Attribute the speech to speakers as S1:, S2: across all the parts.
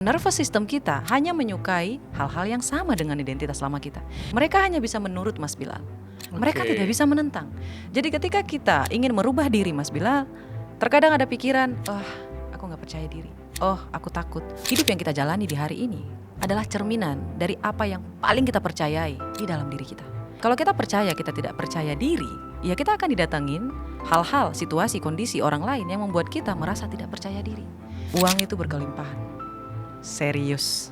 S1: Nervous system kita hanya menyukai hal-hal yang sama dengan identitas lama kita. Mereka hanya bisa menurut Mas Bilal. Mereka tidak bisa menentang. Jadi ketika kita ingin merubah diri Mas Bilal, terkadang ada pikiran, aku gak percaya diri. Aku takut. Hidup yang kita jalani di hari ini adalah cerminan dari apa yang paling kita percayai di dalam diri kita. Kalau kita percaya kita tidak percaya diri, ya kita akan didatengin hal-hal, situasi, kondisi orang lain yang membuat kita merasa tidak percaya diri. Uang itu berkelimpahan. Serius.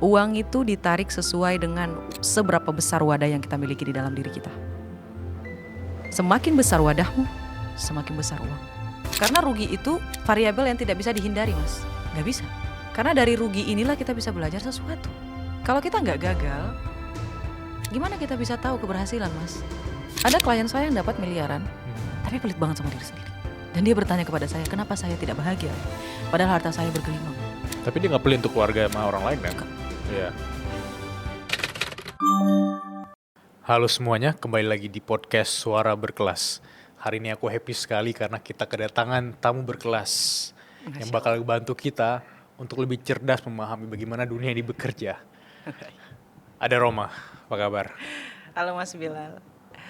S1: Uang itu ditarik sesuai dengan seberapa besar wadah yang kita miliki di dalam diri kita. Semakin besar wadahmu, semakin besar uang. Karena rugi itu variabel yang tidak bisa dihindari, Mas. Gak bisa. Karena dari rugi inilah kita bisa belajar sesuatu. Kalau kita gak gagal, gimana kita bisa tahu keberhasilan, Mas? Ada klien saya yang dapat miliaran, tapi pelit banget sama diri sendiri. Dan dia bertanya kepada saya, kenapa saya tidak bahagia? Padahal harta saya bergelimang.
S2: Tapi dia gak pelit untuk keluarga sama orang lain kan? Iya. Halo semuanya, kembali lagi di podcast Suara Berkelas. Hari ini aku happy sekali karena kita kedatangan tamu berkelas yang bakal bantu kita untuk lebih cerdas memahami bagaimana dunia ini bekerja. Ada Roma, apa kabar?
S1: Halo Mas Bilal.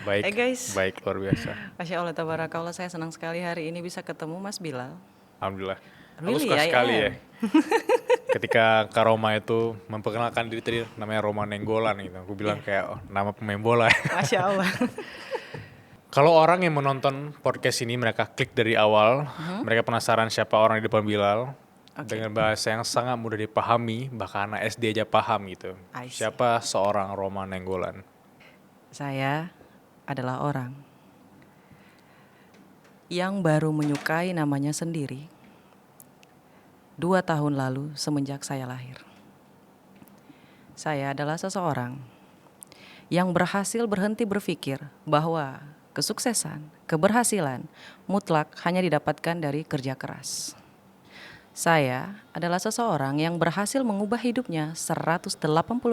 S2: Baik,
S1: Hey guys.
S2: baik, luar biasa.
S1: Masya Allah, tabarakallah, saya senang sekali hari ini bisa ketemu Mas Bilal.
S2: Alhamdulillah. Aku
S1: Really,
S2: suka sekali
S1: am.
S2: ya. Ketika Kak Roma itu memperkenalkan diri tadi namanya Roma Nenggolan gitu. Aku bilang kayak nama pemain bola.
S1: Masya Allah.
S2: Kalau orang yang menonton podcast ini mereka klik dari awal, mereka penasaran siapa orang di depan Bilal. Dengan bahasa yang sangat mudah dipahami, bahkan anak SD aja paham gitu.
S1: I see.
S2: Siapa seorang Roma Nenggolan?
S1: Saya adalah orang yang baru menyukai namanya sendiri 2 tahun lalu semenjak saya lahir. Saya adalah seseorang yang berhasil berhenti berpikir bahwa kesuksesan, keberhasilan mutlak hanya didapatkan dari kerja keras. Saya adalah seseorang yang berhasil mengubah hidupnya 180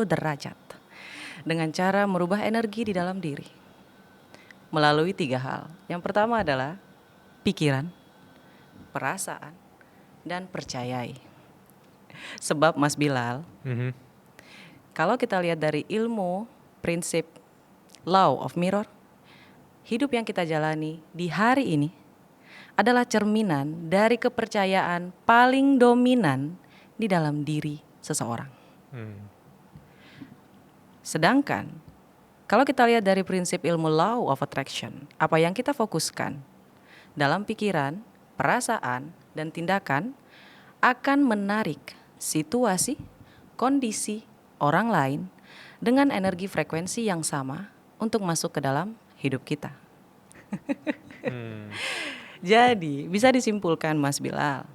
S1: derajat dengan cara merubah energi di dalam diri melalui 3 hal. Yang pertama adalah pikiran, perasaan, dan percayai. Sebab Mas Bilal, kalau kita lihat dari ilmu prinsip law of mirror, hidup yang kita jalani di hari ini adalah cerminan dari kepercayaan paling dominan di dalam diri seseorang. Sedangkan kalau kita lihat dari prinsip ilmu law of attraction, apa yang kita fokuskan dalam pikiran, perasaan, dan tindakan akan menarik situasi, kondisi, orang lain dengan energi frekuensi yang sama untuk masuk ke dalam hidup kita. Jadi bisa disimpulkan Mas Bilal,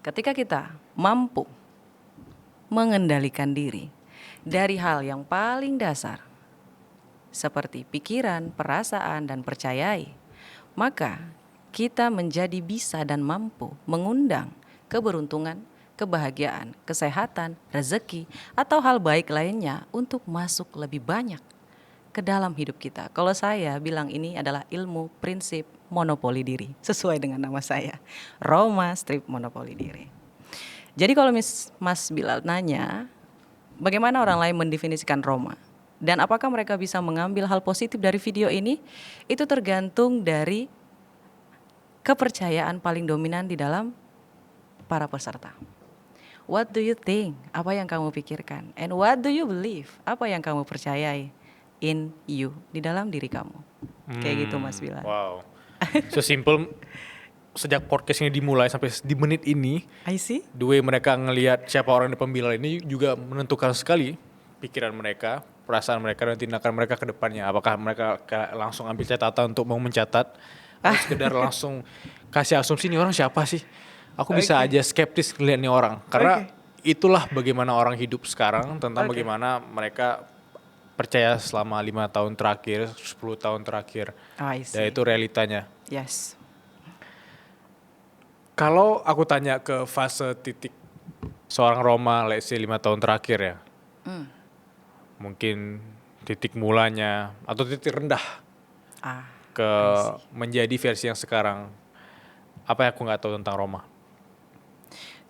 S1: ketika kita mampu mengendalikan diri dari hal yang paling dasar seperti pikiran, perasaan, dan percayai, maka kita menjadi bisa dan mampu mengundang keberuntungan, kebahagiaan, kesehatan, rezeki, atau hal baik lainnya untuk masuk lebih banyak ke dalam hidup kita. Kalau saya bilang ini adalah ilmu prinsip monopoli diri, sesuai dengan nama saya, Roma Strip Monopoli Diri. Jadi kalau Mas Bilal nanya, bagaimana orang lain mendefinisikan Roma? Dan apakah mereka bisa mengambil hal positif dari video ini? Itu tergantung dari kepercayaan paling dominan di dalam para peserta. What do you think? Apa yang kamu pikirkan? And what do you believe? Apa yang kamu percayai in you, di dalam diri kamu? Kayak gitu Mas Bilal.
S2: Wow. Sesimpel sejak podcast ini dimulai sampai di menit ini,
S1: I see.
S2: the way mereka ngelihat siapa orang di depan Bilal ini juga menentukan sekali pikiran mereka, perasaan mereka, dan tindakan mereka ke depannya. Apakah mereka langsung ambil catatan untuk mau mencatat, atau sekedar langsung kasih asumsi ini orang siapa sih? Aku bisa aja skeptis ngeliat nih orang. Karena itulah bagaimana orang hidup sekarang, tentang bagaimana mereka percaya selama 5 tahun terakhir, 10 tahun terakhir.
S1: I see.
S2: Dan itu realitanya.
S1: Yes.
S2: Kalau aku tanya ke fase titik seorang Roma, let's say 5 tahun terakhir ya, mungkin titik mulanya atau titik rendah ke menjadi versi yang sekarang, apa yang aku nggak tahu tentang Roma?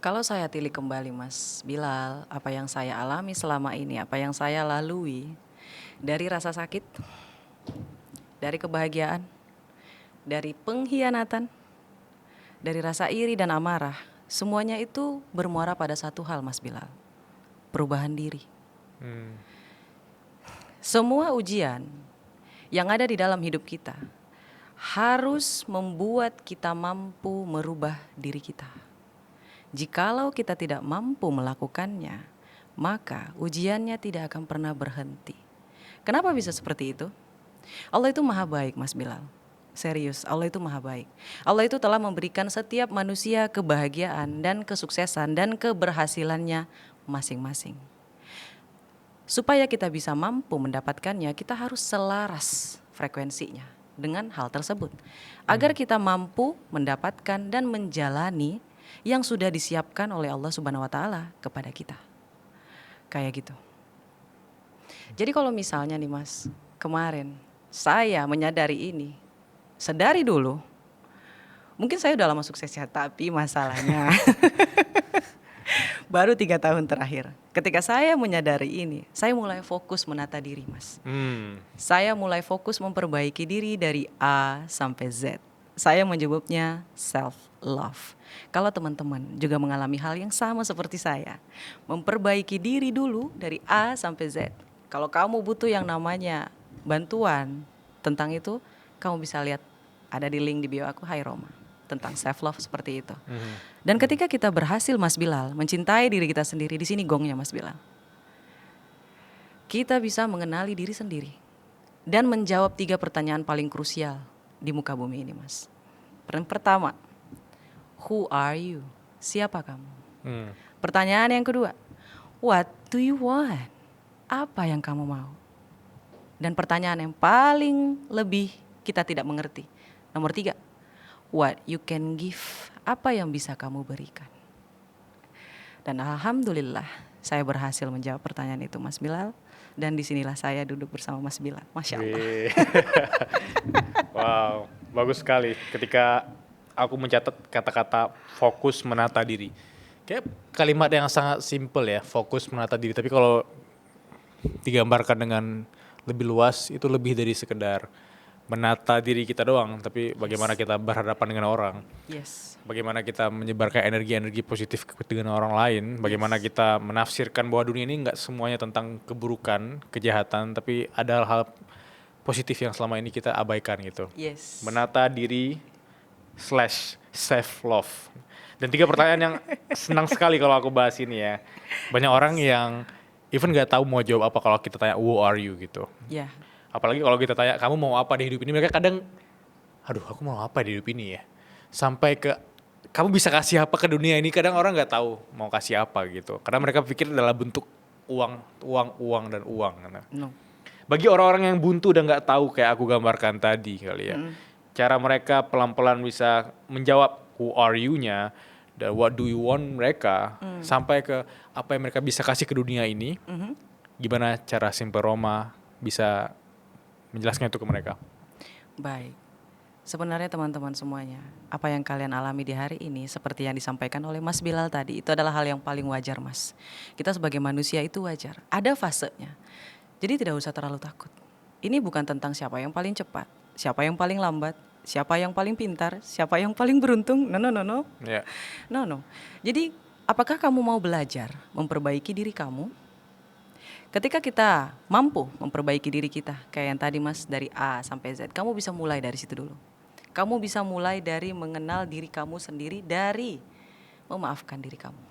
S1: Kalau saya tilik kembali Mas Bilal, apa yang saya alami selama ini, apa yang saya lalui, dari rasa sakit, dari kebahagiaan, dari pengkhianatan, dari rasa iri dan amarah, semuanya itu bermuara pada satu hal Mas Bilal, perubahan diri. Semua ujian yang ada di dalam hidup kita harus membuat kita mampu merubah diri kita. Jikalau kita tidak mampu melakukannya, maka ujiannya tidak akan pernah berhenti. Kenapa bisa seperti itu? Allah itu maha baik Mas Bilal. Serius, Allah itu maha baik. Allah itu telah memberikan setiap manusia kebahagiaan dan kesuksesan dan keberhasilannya masing-masing. Supaya kita bisa mampu mendapatkannya, kita harus selaras frekuensinya dengan hal tersebut. Agar kita mampu mendapatkan dan menjalani yang sudah disiapkan oleh Allah Subhanahu wa Ta'ala kepada kita. Kayak gitu. Jadi kalau misalnya nih Mas, kemarin saya menyadari ini, sedari dulu, mungkin saya udah lama suksesnya, tapi masalahnya baru 3 tahun terakhir. Ketika saya menyadari ini, saya mulai fokus menata diri Mas. Saya mulai fokus memperbaiki diri dari A sampai Z. Saya menyebutnya self-love. Kalau teman-teman juga mengalami hal yang sama seperti saya, memperbaiki diri dulu dari A sampai Z. Kalau kamu butuh yang namanya bantuan tentang itu, kamu bisa lihat ada di link di bio aku, Hai Roma, tentang self-love seperti itu. Dan ketika kita berhasil Mas Bilal mencintai diri kita sendiri, di sini gongnya Mas Bilal, kita bisa mengenali diri sendiri dan menjawab 3 pertanyaan paling krusial di muka bumi ini Mas. Pertama, who are you? Siapa kamu? Pertanyaan yang kedua, what do you want? Apa yang kamu mau? Dan pertanyaan yang paling lebih kita tidak mengerti, nomor 3, what you can give? Apa yang bisa kamu berikan? Dan alhamdulillah saya berhasil menjawab pertanyaan itu Mas Bilal. Dan disinilah saya duduk bersama Mas Bilal. Masya Allah.
S2: Wow, bagus sekali ketika aku mencatat kata-kata fokus menata diri. Kayak kalimat yang sangat simpel ya, fokus menata diri. Tapi kalau digambarkan dengan lebih luas, itu lebih dari sekedar menata diri kita doang, tapi bagaimana kita berhadapan dengan orang.
S1: Yes.
S2: Bagaimana kita menyebarkan energi-energi positif dengan orang lain. Bagaimana kita menafsirkan bahwa dunia ini nggak semuanya tentang keburukan, kejahatan, tapi ada hal positif yang selama ini kita abaikan gitu.
S1: Yes.
S2: Menata diri / self-love. Dan 3 pertanyaan yang senang sekali kalau aku bahas ini ya. Banyak orang yang even nggak tahu mau jawab apa kalau kita tanya who are you gitu.
S1: Ya.
S2: Apalagi kalau kita tanya kamu mau apa di hidup ini, mereka kadang aduh aku mau apa di hidup ini ya. Sampai ke kamu bisa kasih apa ke dunia ini, kadang orang nggak tahu mau kasih apa gitu. Karena mereka pikir adalah bentuk uang dan uang.
S1: No.
S2: Bagi orang-orang yang buntu dan nggak tahu kayak aku gambarkan tadi kali ya. Cara mereka pelan-pelan bisa menjawab who are you-nya dan what do you want mereka sampai ke apa yang mereka bisa kasih ke dunia ini. Gimana cara Simple Roma bisa menjelaskan itu ke mereka?
S1: Baik. Sebenarnya teman-teman semuanya, apa yang kalian alami di hari ini seperti yang disampaikan oleh Mas Bilal tadi, itu adalah hal yang paling wajar Mas. Kita sebagai manusia itu wajar, ada fasenya. Jadi tidak usah terlalu takut. Ini bukan tentang siapa yang paling cepat, siapa yang paling lambat, siapa yang paling pintar, siapa yang paling beruntung. No.
S2: Yeah.
S1: No. Jadi apakah kamu mau belajar memperbaiki diri kamu? Ketika kita mampu memperbaiki diri kita, kayak yang tadi Mas, dari A sampai Z, kamu bisa mulai dari situ dulu. Kamu bisa mulai dari mengenal diri kamu sendiri, dari memaafkan diri kamu.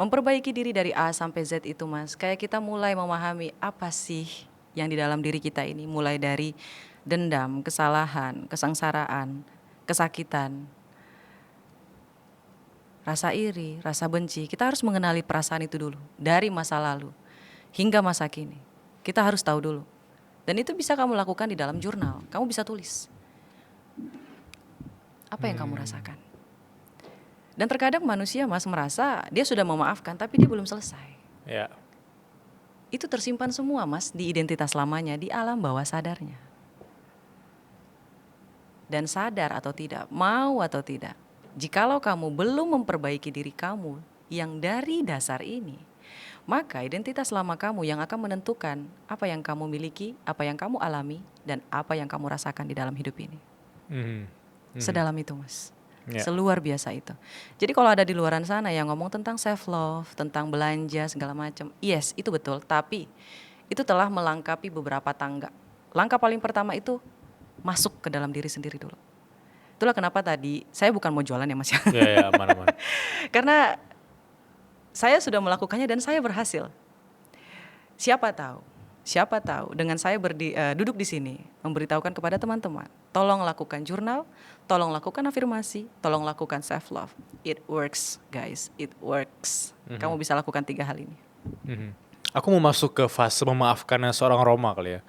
S1: Memperbaiki diri dari A sampai Z itu Mas, kayak kita mulai memahami apa sih yang di dalam diri kita ini. Mulai dari dendam, kesalahan, kesengsaraan, kesakitan, rasa iri, rasa benci. Kita harus mengenali perasaan itu dulu. Dari masa lalu hingga masa kini. Kita harus tahu dulu. Dan itu bisa kamu lakukan di dalam jurnal. Kamu bisa tulis. Apa yang kamu rasakan? Dan terkadang manusia Mas merasa dia sudah memaafkan tapi dia belum selesai.
S2: Ya.
S1: Itu tersimpan semua Mas di identitas lamanya, di alam bawah sadarnya. Dan sadar atau tidak, mau atau tidak, Jikalau kamu belum memperbaiki diri kamu yang dari dasar ini, maka identitas lama kamu yang akan menentukan apa yang kamu miliki, apa yang kamu alami, dan apa yang kamu rasakan di dalam hidup ini. Sedalam itu, Mas. Seluar biasa itu. Jadi kalau ada di luaran sana yang ngomong tentang self love, tentang belanja segala macam, yes, itu betul, tapi itu telah melangkapi beberapa tangga. Langkah paling pertama itu masuk ke dalam diri sendiri dulu. Itulah kenapa tadi saya bukan mau jualan ya, Mas ya.
S2: Ya, mana.
S1: Karena saya sudah melakukannya dan saya berhasil. Siapa tahu dengan saya duduk di sini memberitahukan kepada teman-teman, tolong lakukan jurnal, tolong lakukan afirmasi, tolong lakukan self love. It works, guys. It works. Kamu bisa lakukan 3 hal ini.
S2: Aku mau masuk ke fase memaafkan seorang Roma kali ya.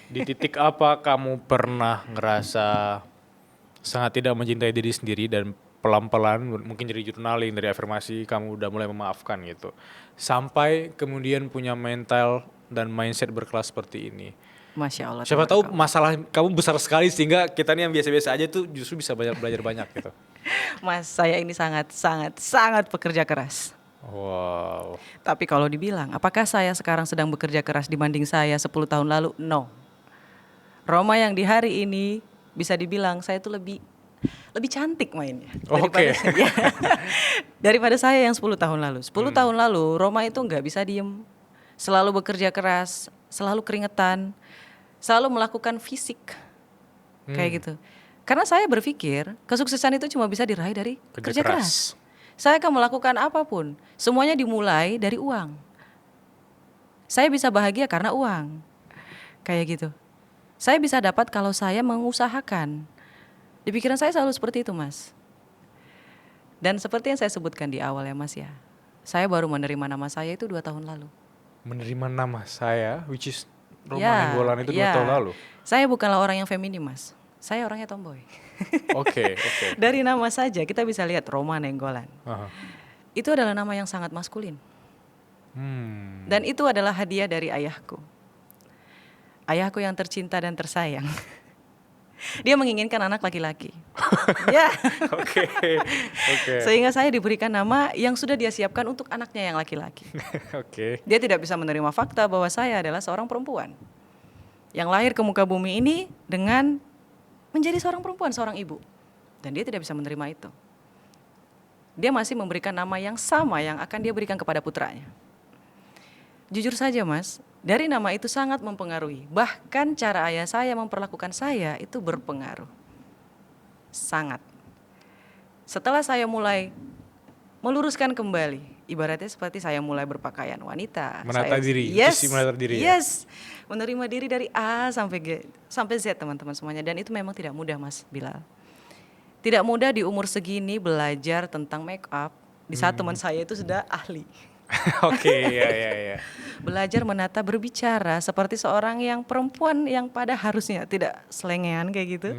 S2: Di titik apa kamu pernah ngerasa sangat tidak mencintai diri sendiri dan pelan-pelan mungkin dari journaling, dari afirmasi kamu udah mulai memaafkan gitu. Sampai kemudian punya mental dan mindset berkelas seperti ini.
S1: Masya Allah.
S2: Siapa tahu masalah kamu besar sekali sehingga kita nih yang biasa-biasa aja tuh justru bisa belajar banyak gitu.
S1: Mas, saya ini sangat pekerja keras.
S2: Wow.
S1: Tapi kalau dibilang, apakah saya sekarang sedang bekerja keras dibanding saya 10 tahun lalu? No. Roma yang di hari ini bisa dibilang saya tuh lebih cantik mainnya daripada saya yang 10 tahun lalu. 10 tahun lalu Roma itu nggak bisa diem, selalu bekerja keras, selalu keringetan, selalu melakukan fisik kayak gitu. Karena saya berpikir kesuksesan itu cuma bisa diraih dari kerja keras. Saya akan melakukan apapun, semuanya dimulai dari uang. Saya bisa bahagia karena uang, kayak gitu. Saya bisa dapat kalau saya mengusahakan. Di pikiran saya selalu seperti itu, Mas. Dan seperti yang saya sebutkan di awal ya, Mas ya, saya baru menerima nama saya itu 2 tahun lalu.
S2: Menerima nama saya, which is Roma Nenggolan itu 2 tahun lalu?
S1: Saya bukanlah orang yang feminim, Mas. Saya orangnya tomboy.
S2: Oke.
S1: Dari nama saja kita bisa lihat Roma Nenggolan. Itu adalah nama yang sangat maskulin. Dan itu adalah hadiah dari ayahku. Ayahku yang tercinta dan tersayang. Dia menginginkan anak laki-laki. Ya.
S2: Oke.
S1: Sehingga saya diberikan nama yang sudah dia siapkan untuk anaknya yang laki-laki.
S2: Oke.
S1: Dia tidak bisa menerima fakta bahwa saya adalah seorang perempuan yang lahir ke muka bumi ini dengan menjadi seorang perempuan, seorang ibu. Dan dia tidak bisa menerima itu. Dia masih memberikan nama yang sama yang akan dia berikan kepada putranya. Jujur saja, Mas, dari nama itu sangat mempengaruhi. Bahkan cara ayah saya memperlakukan saya itu berpengaruh. Sangat. Setelah saya mulai meluruskan kembali, ibaratnya seperti saya mulai berpakaian wanita.
S2: Menata diri.
S1: Yes. Menerima diri dari A sampai Z, teman-teman semuanya. Dan itu memang tidak mudah, Mas Bilal. Tidak mudah di umur segini belajar tentang make up. Di saat teman saya itu sudah ahli.
S2: Oke, ya.
S1: Belajar menata berbicara seperti seorang yang perempuan yang pada harusnya tidak selengean kayak gitu.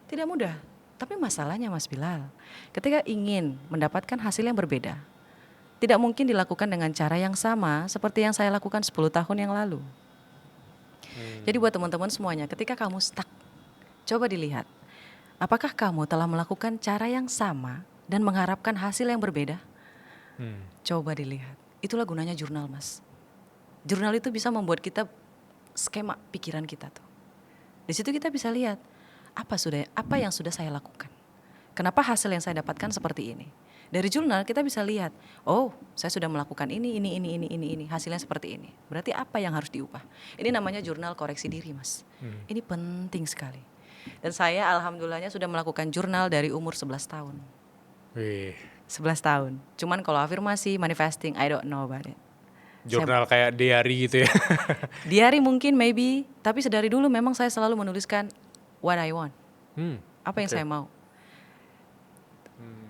S1: Tidak mudah. Tapi masalahnya, Mas Bilal, ketika ingin mendapatkan hasil yang berbeda, tidak mungkin dilakukan dengan cara yang sama seperti yang saya lakukan 10 tahun yang lalu. Jadi buat teman-teman semuanya, ketika kamu stuck, coba dilihat, apakah kamu telah melakukan cara yang sama dan mengharapkan hasil yang berbeda? Coba dilihat. Itulah gunanya jurnal, Mas. Jurnal itu bisa membuat kita skema pikiran kita tuh. Di situ kita bisa lihat apa yang sudah saya lakukan. Kenapa hasil yang saya dapatkan seperti ini? Dari jurnal kita bisa lihat, oh, saya sudah melakukan ini, hasilnya seperti ini. Berarti apa yang harus diubah? Ini namanya jurnal koreksi diri, Mas. Ini penting sekali. Dan saya alhamdulillahnya sudah melakukan jurnal dari umur 11 tahun. 11 tahun. Cuman kalau afirmasi, manifesting, I don't know about it.
S2: Jurnal kayak diary gitu ya?
S1: Diary mungkin, maybe. Tapi sedari dulu memang saya selalu menuliskan what I want. Apa yang saya mau.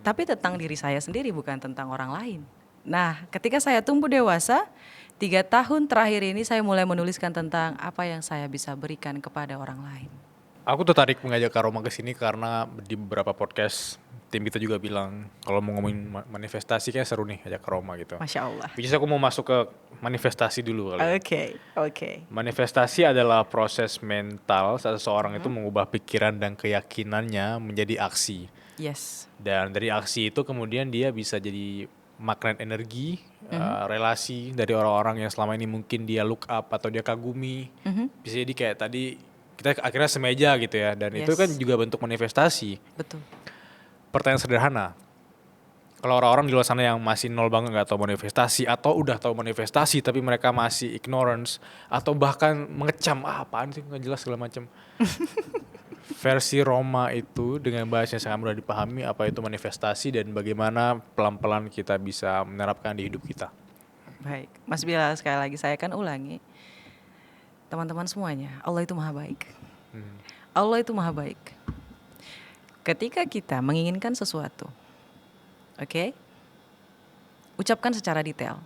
S1: Tapi tentang diri saya sendiri, bukan tentang orang lain. Nah, ketika saya tumbuh dewasa, 3 tahun terakhir ini saya mulai menuliskan tentang apa yang saya bisa berikan kepada orang lain.
S2: Aku tertarik mengajak Kak Roma ke sini karena di beberapa podcast tim kita juga bilang kalau mau ngomongin manifestasi kayak seru nih ajak Kak Roma gitu.
S1: Masya Allah.
S2: Jadi aku mau masuk ke manifestasi dulu kali.
S1: Oke.
S2: Manifestasi adalah proses mental saat seseorang itu mengubah pikiran dan keyakinannya menjadi aksi.
S1: Yes.
S2: Dan dari aksi itu kemudian dia bisa jadi magnet energi, relasi dari orang-orang yang selama ini mungkin dia look up atau dia kagumi. Bisa jadi kayak tadi kita akhirnya semeja gitu ya. Dan itu kan
S1: Yes.
S2: juga bentuk manifestasi.
S1: Betul.
S2: Pertanyaan sederhana. Kalau orang-orang di luar sana yang masih nol banget nggak tahu manifestasi atau udah tahu manifestasi tapi mereka masih ignorance atau bahkan mengecam apaan sih nggak jelas segala macam. Versi Roma itu dengan bahasa yang sangat mudah dipahami apa itu manifestasi dan bagaimana pelan-pelan kita bisa menerapkan di hidup kita.
S1: Baik, Mas Bilal, sekali lagi saya akan ulangi. Teman-teman semuanya, Allah itu maha baik. Allah itu maha baik. Ketika kita menginginkan sesuatu, oke, ucapkan secara detail.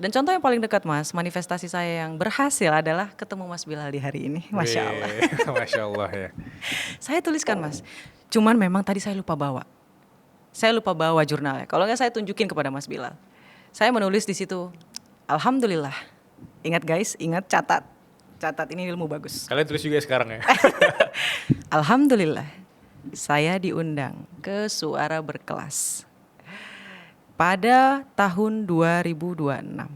S1: Dan contoh yang paling dekat Mas, manifestasi saya yang berhasil adalah ketemu Mas Bilal di hari ini. Masya Allah.
S2: Masya Allah ya.
S1: Saya tuliskan Mas, cuman memang tadi saya lupa bawa. Saya lupa bawa jurnalnya. Kalau nggak saya tunjukin kepada Mas Bilal. Saya menulis di situ, Alhamdulillah. Ingat guys, ingat, catat. Catat, ini ilmu bagus.
S2: Kalian tulis juga sekarang ya.
S1: Alhamdulillah, saya diundang ke Suara Berkelas pada tahun 2026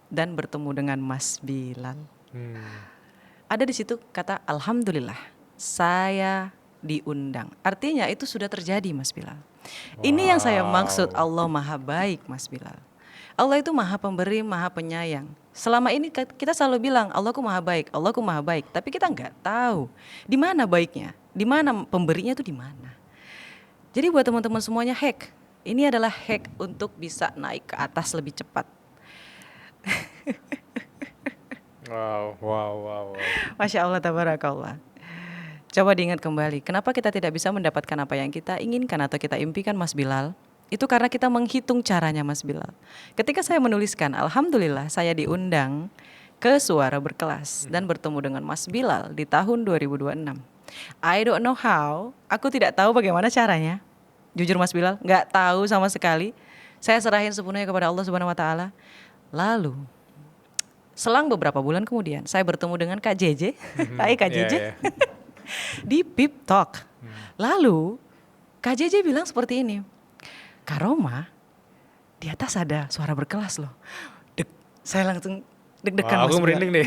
S1: dan bertemu dengan Mas Bilal. Ada di situ kata Alhamdulillah, saya diundang. Artinya itu sudah terjadi Mas Bilal. Ini yang saya maksud Allah maha baik Mas Bilal. Allah itu maha pemberi, maha penyayang. Selama ini kita selalu bilang Allahku maha baik, Allahku maha baik. Tapi kita nggak tahu di mana baiknya, di mana pemberinya itu di mana. Jadi buat teman-teman semuanya hack. Ini adalah hack untuk bisa naik ke atas lebih cepat.
S2: Wow.
S1: Masya Allah, tabarakallah. Coba diingat kembali, kenapa kita tidak bisa mendapatkan apa yang kita inginkan atau kita impikan Mas Bilal? Itu karena kita menghitung caranya Mas Bilal. Ketika saya menuliskan, Alhamdulillah saya diundang ke Suara Berkelas dan bertemu dengan Mas Bilal di tahun 2026. I don't know how, aku tidak tahu bagaimana caranya. Jujur Mas Bilal, nggak tahu sama sekali. Saya serahin sepenuhnya kepada Allah Subhanahu Wa Taala. Lalu, selang beberapa bulan kemudian, saya bertemu dengan Kak JJ. Hai Kak JJ. Di Pip Talk. Lalu, Kak JJ bilang seperti ini. Kak Roma, di atas ada Suara Berkelas loh. Saya langsung deg-degan Mas
S2: Aku
S1: Bilal.
S2: merinding nih.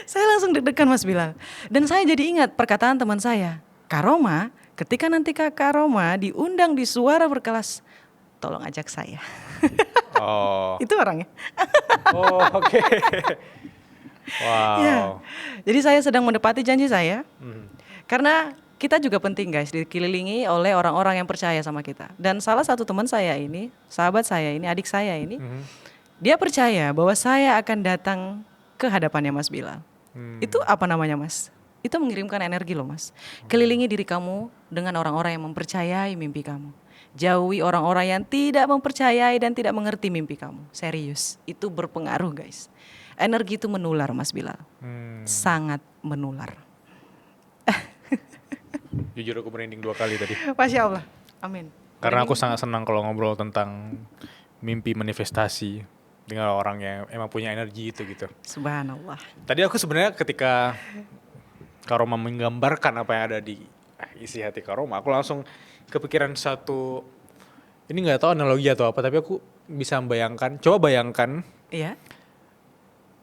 S1: Saya langsung deg-degan Mas Bilal. Dan saya jadi ingat perkataan teman saya. Kak Roma, ketika nanti Kak Roma diundang di Suara Berkelas, tolong ajak saya.
S2: Oh.
S1: Itu orangnya.
S2: Oh, oke. Wow.
S1: Ya. Jadi saya sedang menepati janji saya. Karena kita juga penting guys, dikelilingi oleh orang-orang yang percaya sama kita. Dan salah satu teman saya ini, sahabat saya ini, adik saya ini, dia percaya bahwa saya akan datang ke hadapannya Mas Bilal. Itu apa namanya Mas? Itu mengirimkan energi loh Mas. Kelilingi diri kamu dengan orang-orang yang mempercayai mimpi kamu. Jauhi orang-orang yang tidak mempercayai dan tidak mengerti mimpi kamu. Serius, itu berpengaruh guys. Energi itu menular Mas Bilal. Sangat menular.
S2: Jujur aku merinding 2 kali tadi.
S1: Masya Allah. Amin.
S2: Karena aku sangat senang kalau ngobrol tentang mimpi manifestasi dengan orang yang emang punya energi itu gitu.
S1: Subhanallah.
S2: Tadi aku sebenarnya ketika Kak Roma menggambarkan apa yang ada di isi hati Kak Roma, aku langsung kepikiran satu, ini nggak tahu analogi atau apa, tapi aku bisa membayangkan, coba bayangkan
S1: Iya.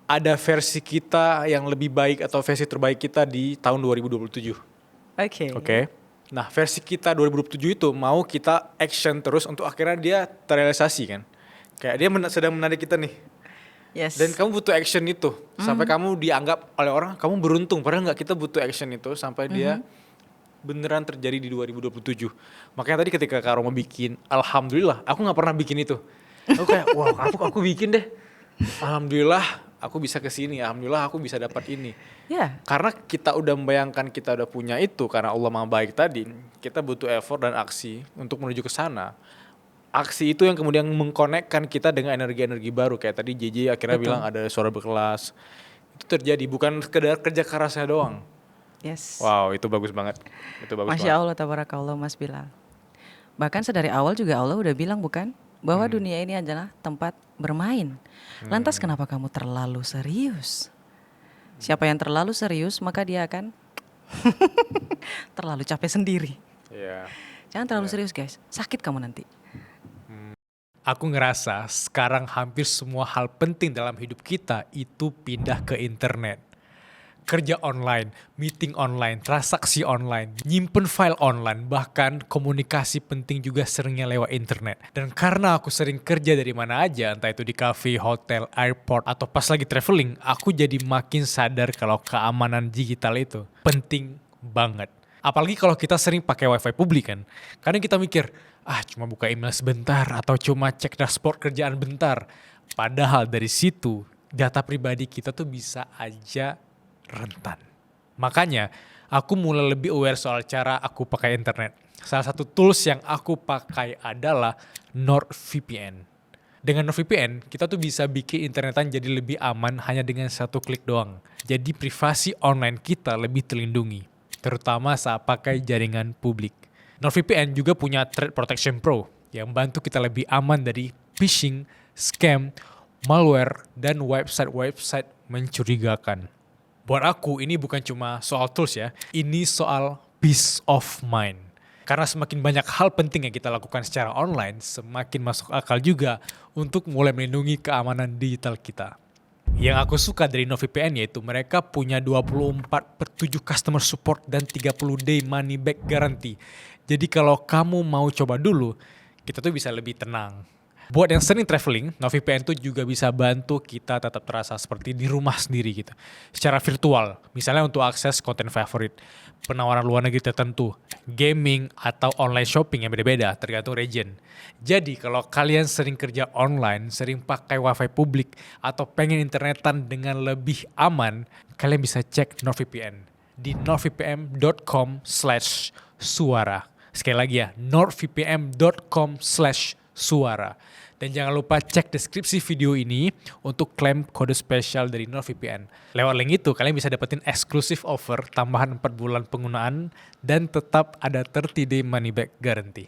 S2: ada versi kita yang lebih baik atau versi terbaik kita di tahun 2027. Oke. Nah, versi kita 2027 itu mau kita action terus untuk akhirnya dia terrealisasi kan. Kayak dia sedang menarik kita nih.
S1: Yes.
S2: Dan kamu butuh action itu sampai kamu dianggap oleh orang kamu beruntung, padahal nggak, kita butuh action itu sampai dia beneran terjadi di 2027. Makanya tadi ketika Kak Roma bikin, alhamdulillah, aku nggak pernah bikin itu. Aku kayak, wah, aku bikin deh. Alhamdulillah, aku bisa kesini. Alhamdulillah, aku bisa dapat ini.
S1: Ya.
S2: Karena kita udah membayangkan kita udah punya itu, karena Allah Maha Baik tadi, kita butuh effort dan aksi untuk menuju ke sana. Aksi itu yang kemudian mengkonekkan kita dengan energi-energi baru. Kayak tadi JJ akhirnya bilang ada Suara Berkelas. Itu terjadi, bukan sekedar kerja kerasnya doang.
S1: Yes.
S2: Wow, itu bagus banget. Itu bagus
S1: Masya Allah, tabarakallah Mas Bilal. Bahkan sedari awal juga Allah udah bilang bukan? Bahwa dunia ini adalah tempat bermain. Lantas kenapa kamu terlalu serius? Siapa yang terlalu serius maka dia akan terlalu capek sendiri.
S2: Iya.
S1: Jangan terlalu serius guys, sakit kamu nanti.
S2: Aku ngerasa sekarang hampir semua hal penting dalam hidup kita itu pindah ke internet. Kerja online, meeting online, transaksi online, nyimpen file online, bahkan komunikasi penting juga seringnya lewat internet. Dan karena aku sering kerja dari mana aja, entah itu di cafe, hotel, airport, atau pas lagi traveling, aku jadi makin sadar kalau keamanan digital itu penting banget. Apalagi kalau kita sering pakai wifi publik kan. Kadang kita mikir, cuma buka email sebentar atau cuma cek dashboard kerjaan bentar. Padahal dari situ data pribadi kita tuh bisa aja rentan. Makanya aku mulai lebih aware soal cara aku pakai internet. Salah satu tools yang aku pakai adalah NordVPN. Dengan NordVPN, kita tuh bisa bikin internetan jadi lebih aman hanya dengan satu klik doang. Jadi privasi online kita lebih terlindungi, terutama saat pakai jaringan publik. NordVPN juga punya Threat Protection Pro yang bantu kita lebih aman dari phishing, scam, malware, dan website-website mencurigakan. Buat aku ini bukan cuma soal tools ya, ini soal peace of mind. Karena semakin banyak hal penting yang kita lakukan secara online, semakin masuk akal juga untuk mulai melindungi keamanan digital kita. Yang aku suka dari NordVPN yaitu mereka punya 24/7 customer support dan 30 day money back guarantee. Jadi kalau kamu mau coba dulu, kita tuh bisa lebih tenang. Buat yang sering traveling, NordVPN tuh juga bisa bantu kita tetap terasa seperti di rumah sendiri gitu. Secara virtual, misalnya untuk akses konten favorit, penawaran luar negeri tertentu, gaming, atau online shopping yang beda-beda tergantung region. Jadi kalau kalian sering kerja online, sering pakai wifi publik, atau pengen internetan dengan lebih aman, kalian bisa cek NordVPN di nordvpn.com/suara. Sekali lagi ya, nordvpn.com/suara. Dan jangan lupa cek deskripsi video ini untuk klaim kode spesial dari NordVPN. Lewat link itu kalian bisa dapetin eksklusif offer tambahan 4 bulan penggunaan dan tetap ada 30 day money back guarantee.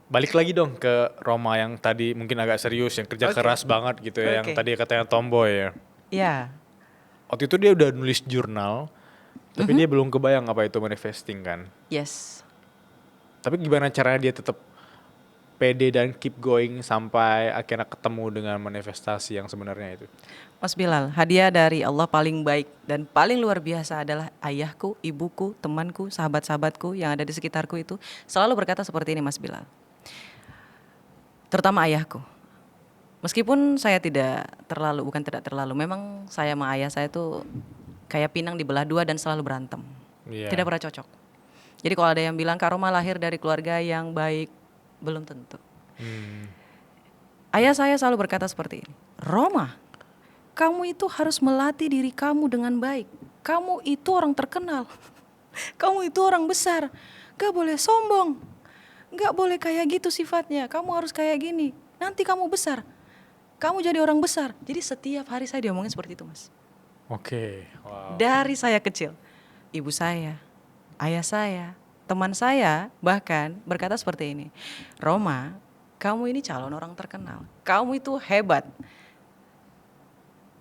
S2: Balik lagi dong ke Roma yang tadi mungkin agak serius, yang kerja keras banget gitu ya, yang tadi katanya tomboy ya.
S1: Iya.
S2: Waktu itu dia udah nulis jurnal, tapi dia belum kebayang apa itu manifesting kan.
S1: Yes.
S2: Tapi gimana caranya dia tetap pede dan keep going sampai akhirnya ketemu dengan manifestasi yang sebenarnya itu?
S1: Mas Bilal, hadiah dari Allah paling baik dan paling luar biasa adalah ayahku, ibuku, temanku, sahabat-sahabatku yang ada di sekitarku itu selalu berkata seperti ini Mas Bilal. Terutama ayahku. Meskipun saya bukan tidak terlalu, memang saya sama ayah saya tuh kayak pinang dibelah dua dan selalu berantem.
S2: Yeah.
S1: Tidak pernah cocok. Jadi kalau ada yang bilang Kak Roma lahir dari keluarga yang baik, belum tentu. Ayah saya selalu berkata seperti ini, Roma, kamu itu harus melatih diri kamu dengan baik. Kamu itu orang terkenal. Kamu itu orang besar. Gak boleh sombong. Gak boleh kayak gitu sifatnya. Kamu harus kayak gini. Nanti kamu besar. Kamu jadi orang besar. Jadi setiap hari saya diomongin seperti itu Mas.
S2: Oke, wow.
S1: Dari saya kecil. Ibu saya, ayah saya, teman saya bahkan berkata seperti ini, Roma, kamu ini calon orang terkenal, kamu itu hebat,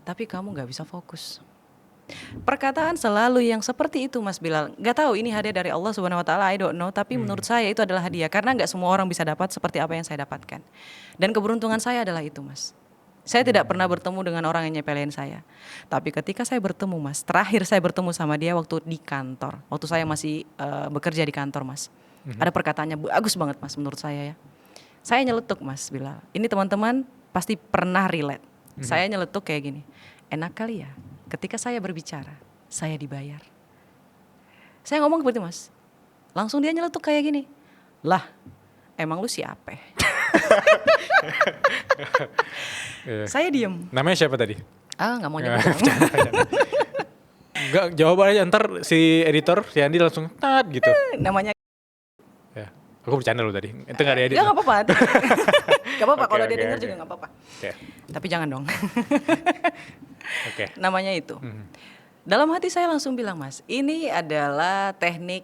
S1: tapi kamu gak bisa fokus. Perkataan selalu yang seperti itu Mas Bilal. Gak tahu ini hadiah dari Allah Subhanahu Wa Taala, I don't know. Tapi menurut saya itu adalah hadiah karena gak semua orang bisa dapat seperti apa yang saya dapatkan. Dan keberuntungan saya adalah itu Mas. Saya tidak pernah bertemu dengan orang yang nyepelin saya. Tapi ketika saya bertemu Mas, terakhir saya bertemu sama dia waktu di kantor. Waktu saya masih bekerja di kantor Mas. Ada perkataannya bagus banget Mas menurut saya ya. Saya nyeletuk Mas Bilal. Ini teman-teman pasti pernah relate. Saya nyeletuk kayak gini. Enak kali ya ketika saya berbicara, saya dibayar. Saya ngomong seperti Mas. Langsung dia nyeletuk kayak gini. Lah, emang lu siapa? Saya diem.
S2: Namanya siapa tadi?
S1: Gak mau nyebut.
S2: Enggak, jawabannya ntar si editor, si Andi langsung tat gitu.
S1: Namanya.
S2: Ya, aku bercanda lu tadi. Itu gak ada edit.
S1: Gak apa-apa. Gak apa-apa kalau dia denger
S2: oke.
S1: juga gak apa-apa.
S2: Okay.
S1: Tapi jangan dong.
S2: Oke.
S1: Namanya itu. Dalam hati saya langsung bilang Mas, ini adalah teknik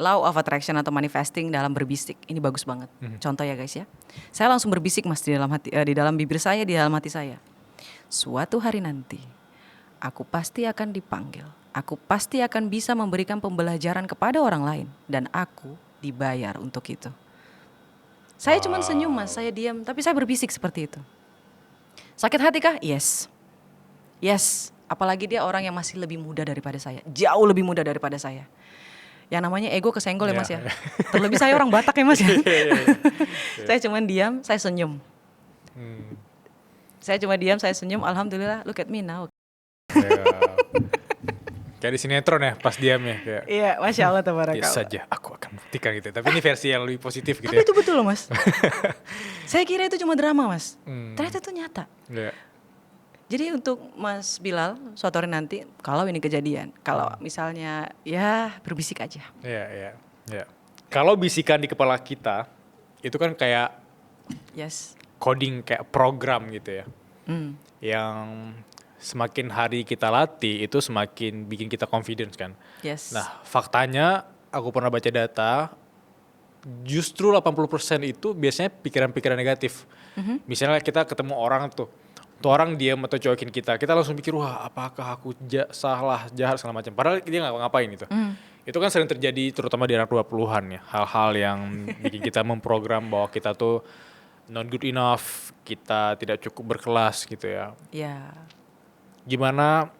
S1: law of attraction atau manifesting dalam berbisik. Ini bagus banget. Contoh ya guys ya. Saya langsung berbisik Mas di dalam hati, di dalam bibir saya, di dalam hati saya. Suatu hari nanti, aku pasti akan dipanggil. Aku pasti akan bisa memberikan pembelajaran kepada orang lain dan aku dibayar untuk itu. Saya cuma senyum Mas, saya diam, tapi saya berbisik seperti itu. Sakit hati kah? Yes. Yes, apalagi dia orang yang masih lebih muda daripada saya, jauh lebih muda daripada saya. Yang namanya ego kesenggol ya Mas ya. Terlebih saya orang Batak ya Mas ya. Saya cuma diam, saya senyum. Saya cuma diam, saya senyum, alhamdulillah, look at me now.
S2: Ya. Kayak di sinetron ya, pas diam ya. Kayak,
S1: Iya, Masya Allah, tabarakallah.
S2: biasa saja, aku akan buktikan gitu. Tapi ini versi yang lebih positif gitu
S1: Tapi
S2: ya.
S1: itu betul loh Mas. Saya kira itu cuma drama Mas. Ternyata itu nyata.
S2: Ya.
S1: Jadi untuk Mas Bilal, suatu hari nanti, kalau ini kejadian, kalau misalnya ya berbisik aja.
S2: Iya. Kalau bisikan di kepala kita, itu kan kayak
S1: Yes.
S2: coding, kayak program gitu ya.
S1: Hmm.
S2: Yang semakin hari kita latih, itu semakin bikin kita confidence kan.
S1: Yes.
S2: Nah, faktanya aku pernah baca data, justru 80% itu biasanya pikiran-pikiran negatif. Misalnya kita ketemu orang tuh orang diam atau cuekin kita langsung pikir, wah apakah aku salah, jahat, segala macam. Padahal dia nggak ngapain gitu. Itu kan sering terjadi terutama di anak 20-an ya. Hal-hal yang bikin kita memprogram bahwa kita tuh not good enough, kita tidak cukup berkelas gitu ya.
S1: Ya.
S2: Gimana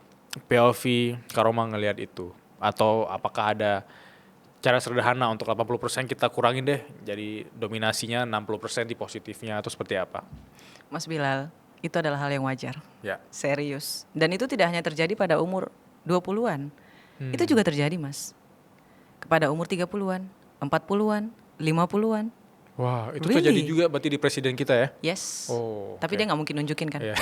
S2: POV Karoma ngelihat itu? Atau apakah ada cara sederhana untuk 80% kita kurangin deh, jadi dominasinya 60% di positifnya, atau seperti apa?
S1: Mas Bilal, itu adalah hal yang wajar.
S2: Ya.
S1: Serius. Dan itu tidak hanya terjadi pada umur 20-an. Itu juga terjadi Mas. Kepada umur 30-an, 40-an, 50-an.
S2: Wah, itu
S1: Really?
S2: terjadi juga berarti di presiden kita ya?
S1: Yes.
S2: Oh,
S1: Tapi
S2: oke.
S1: dia nggak mungkin nunjukin kan.
S2: Iya.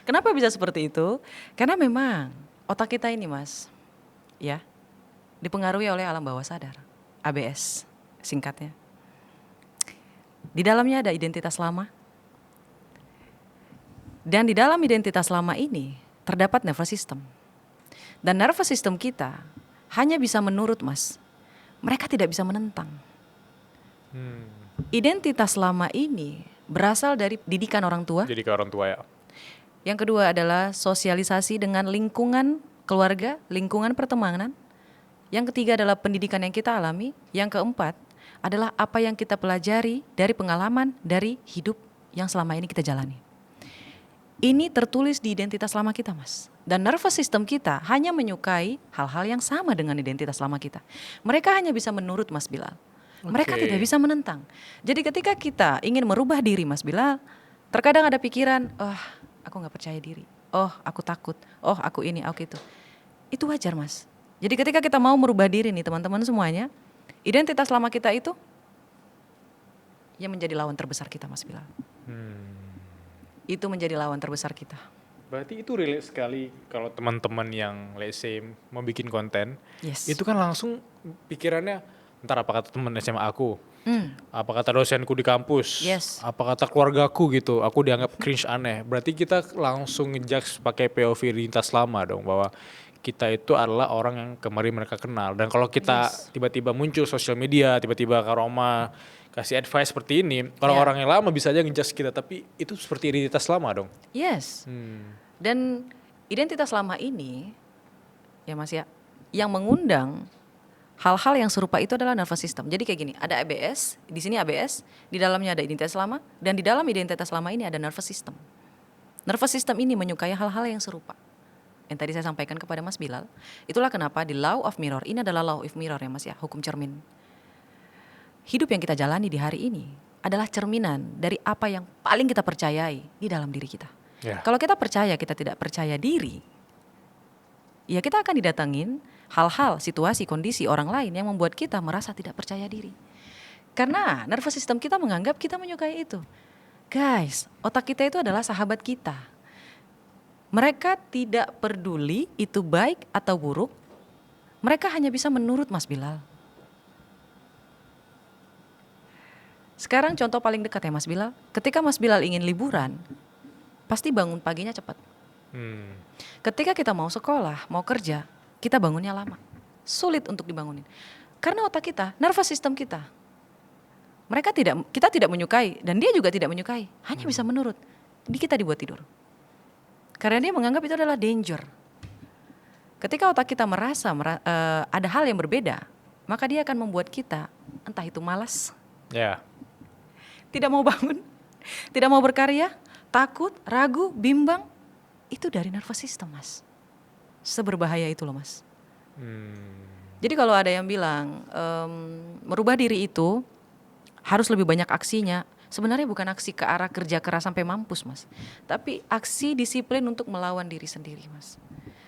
S1: Kenapa bisa seperti itu? Karena memang otak kita ini Mas, ya, dipengaruhi oleh alam bawah sadar, ABS singkatnya. Di dalamnya ada identitas lama. Dan di dalam identitas lama ini terdapat nervous system. Dan nervous system kita hanya bisa menurut Mas. Mereka tidak bisa menentang. Identitas lama ini berasal dari didikan orang tua.
S2: Jadi ke orang tua ya.
S1: Yang kedua adalah sosialisasi dengan lingkungan keluarga, lingkungan pertemanan. Yang ketiga adalah pendidikan yang kita alami. Yang keempat adalah apa yang kita pelajari dari pengalaman, dari hidup yang selama ini kita jalani. Ini tertulis di identitas lama kita Mas. Dan nervous system kita hanya menyukai hal-hal yang sama dengan identitas lama kita. Mereka hanya bisa menurut Mas Bilal. Mereka
S2: Oke.
S1: tidak bisa menentang. Jadi ketika kita ingin merubah diri Mas Bilal, terkadang ada pikiran, aku gak percaya diri. Oh, aku takut. Oh, aku ini, aku itu. Itu wajar Mas. Jadi ketika kita mau merubah diri nih teman-teman semuanya, identitas lama kita itu yang menjadi lawan terbesar kita Mas Bilal. Itu menjadi lawan terbesar kita.
S2: Berarti itu relate sekali kalau teman-teman yang let's say mau bikin konten,
S1: Yes.
S2: itu kan langsung pikirannya, ntar apa kata teman SMA aku,
S1: Hmm.
S2: apa kata dosenku di kampus,
S1: Yes.
S2: apa kata keluargaku gitu, aku dianggap cringe aneh. Berarti kita langsung ngejudge pakai POV lintas lama dong, bahwa kita itu adalah orang yang kemarin mereka kenal. Dan kalau kita tiba-tiba muncul sosial media, tiba-tiba Karoma kasih advice seperti ini, orang-orang yang lama bisa aja ngejudge kita, tapi itu seperti identitas lama dong.
S1: Yes. Dan identitas lama ini, ya Mas ya, yang mengundang hal-hal yang serupa itu adalah nervous system. Jadi kayak gini, ada ABS, di sini ABS, di dalamnya ada identitas lama, dan di dalam identitas lama ini ada nervous system. Nervous system ini menyukai hal-hal yang serupa. Yang tadi saya sampaikan kepada Mas Bilal, itulah kenapa di law of mirror, ini adalah law of mirror ya Mas ya, hukum cermin. Hidup yang kita jalani di hari ini adalah cerminan dari apa yang paling kita percayai di dalam diri kita.
S2: Ya.
S1: Kalau kita percaya kita tidak percaya diri, ya kita akan didatangin hal-hal, situasi, kondisi orang lain yang membuat kita merasa tidak percaya diri. Karena nervous system kita menganggap kita menyukai itu. Guys, otak kita itu adalah sahabat kita. Mereka tidak peduli itu baik atau buruk. Mereka hanya bisa menurut Mas Bilal. Sekarang contoh paling dekat ya Mas Bilal. Ketika Mas Bilal ingin liburan, pasti bangun paginya cepat. Ketika kita mau sekolah, mau kerja, kita bangunnya lama. Sulit untuk dibangunin. Karena otak kita, nervous system kita, kita tidak menyukai dan dia juga tidak menyukai. Hanya bisa menurut. Kita dibuat tidur. Karena dia menganggap itu adalah danger. Ketika otak kita merasa ada hal yang berbeda, maka dia akan membuat kita entah itu malas,
S2: Ya.
S1: tidak mau bangun, tidak mau berkarya, takut, ragu, bimbang. Itu dari nervous system, Mas. Seberbahaya itu loh, Mas. Jadi kalau ada yang bilang merubah diri itu harus lebih banyak aksinya, sebenarnya bukan aksi ke arah kerja keras sampai mampus, Mas. Tapi aksi disiplin untuk melawan diri sendiri, Mas.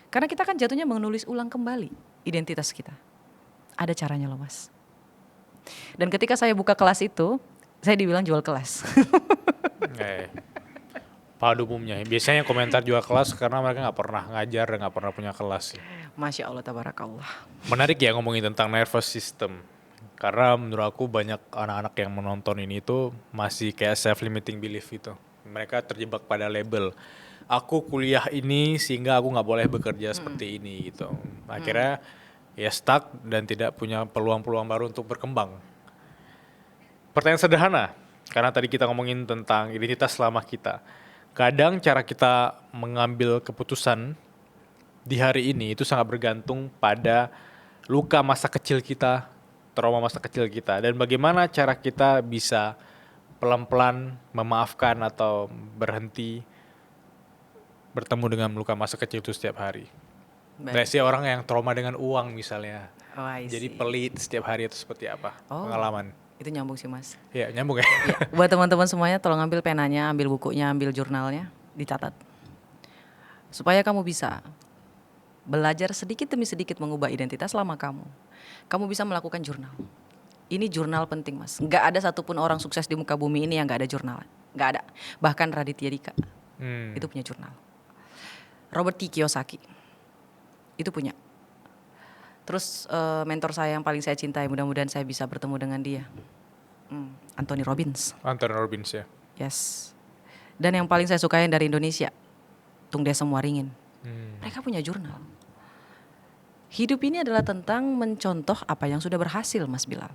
S1: Karena kita kan jatuhnya menulis ulang kembali identitas kita. Ada caranya loh, Mas. Dan ketika saya buka kelas itu, saya dibilang jual kelas.
S2: Pada umumnya biasanya komentar jual kelas karena mereka nggak pernah ngajar dan nggak pernah punya kelas.
S1: Masya Allah, tabarakallah.
S2: Menarik ya ngomongin tentang nervous system. Karena menurut aku banyak anak-anak yang menonton ini tuh masih kayak self-limiting belief itu. Mereka terjebak pada label. Aku kuliah ini sehingga aku nggak boleh bekerja seperti ini gitu. Akhirnya ya stuck dan tidak punya peluang-peluang baru untuk berkembang. Pertanyaan sederhana, karena tadi kita ngomongin tentang identitas lama kita. Kadang cara kita mengambil keputusan di hari ini itu sangat bergantung pada luka masa kecil kita, trauma masa kecil kita, dan bagaimana cara kita bisa pelan-pelan memaafkan atau berhenti bertemu dengan luka masa kecil itu setiap hari. Nggak sih orang yang trauma dengan uang misalnya, jadi pelit setiap hari itu seperti apa pengalaman?
S1: Itu nyambung sih, Mas.
S2: Ya nyambung ya.
S1: Ya, buat teman-teman semuanya tolong ambil penanya, ambil bukunya, ambil jurnalnya, dicatat. Supaya kamu bisa belajar sedikit demi sedikit mengubah identitas lama kamu. Kamu bisa melakukan jurnal. Ini jurnal penting, Mas. Nggak ada satupun orang sukses di muka bumi ini yang nggak ada jurnal. Nggak ada. Bahkan Raditya Dika itu punya jurnal. Robert T. Kiyosaki itu punya. Terus mentor saya yang paling saya cintai, mudah-mudahan saya bisa bertemu dengan dia, Anthony Robbins.
S2: Anthony Robbins ya.
S1: Yes. Dan yang paling saya sukai dari Indonesia, Tung Desem Waringin. Mereka punya jurnal. Hidup ini adalah tentang mencontoh apa yang sudah berhasil, Mas Bilal.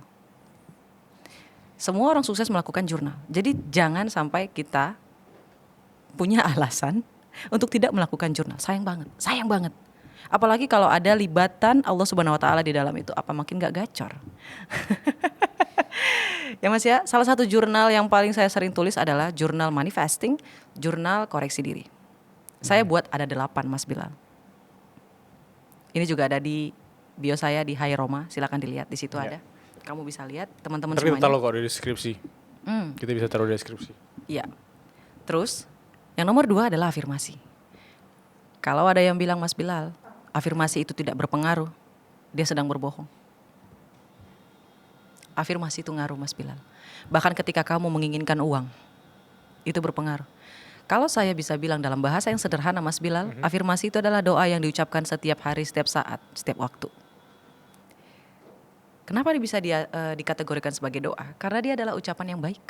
S1: Semua orang sukses melakukan jurnal. Jadi jangan sampai kita punya alasan untuk tidak melakukan jurnal. Sayang banget. Apalagi kalau ada libatan Allah Subhanahu Wa Taala di dalam itu, apa makin gak gacor? Ya Mas ya, salah satu jurnal yang paling saya sering tulis adalah jurnal manifesting, jurnal koreksi diri. Saya buat ada 8, Mas Bilal. Ini juga ada di bio saya di Hai Roma, silakan dilihat, di situ ada. Kamu bisa lihat, teman-teman
S2: semuanya. Kita taruh kok di deskripsi. Kita bisa taruh di deskripsi.
S1: Iya. Terus, yang nomor 2 adalah afirmasi. Kalau ada yang bilang, Mas Bilal, afirmasi itu tidak berpengaruh, dia sedang berbohong. Afirmasi itu ngaruh, Mas Bilal. Bahkan ketika kamu menginginkan uang, itu berpengaruh. Kalau saya bisa bilang dalam bahasa yang sederhana, Mas Bilal, afirmasi itu adalah doa yang diucapkan setiap hari, setiap saat, setiap waktu. Kenapa bisa dikategorikan sebagai doa? Karena dia adalah ucapan yang baik.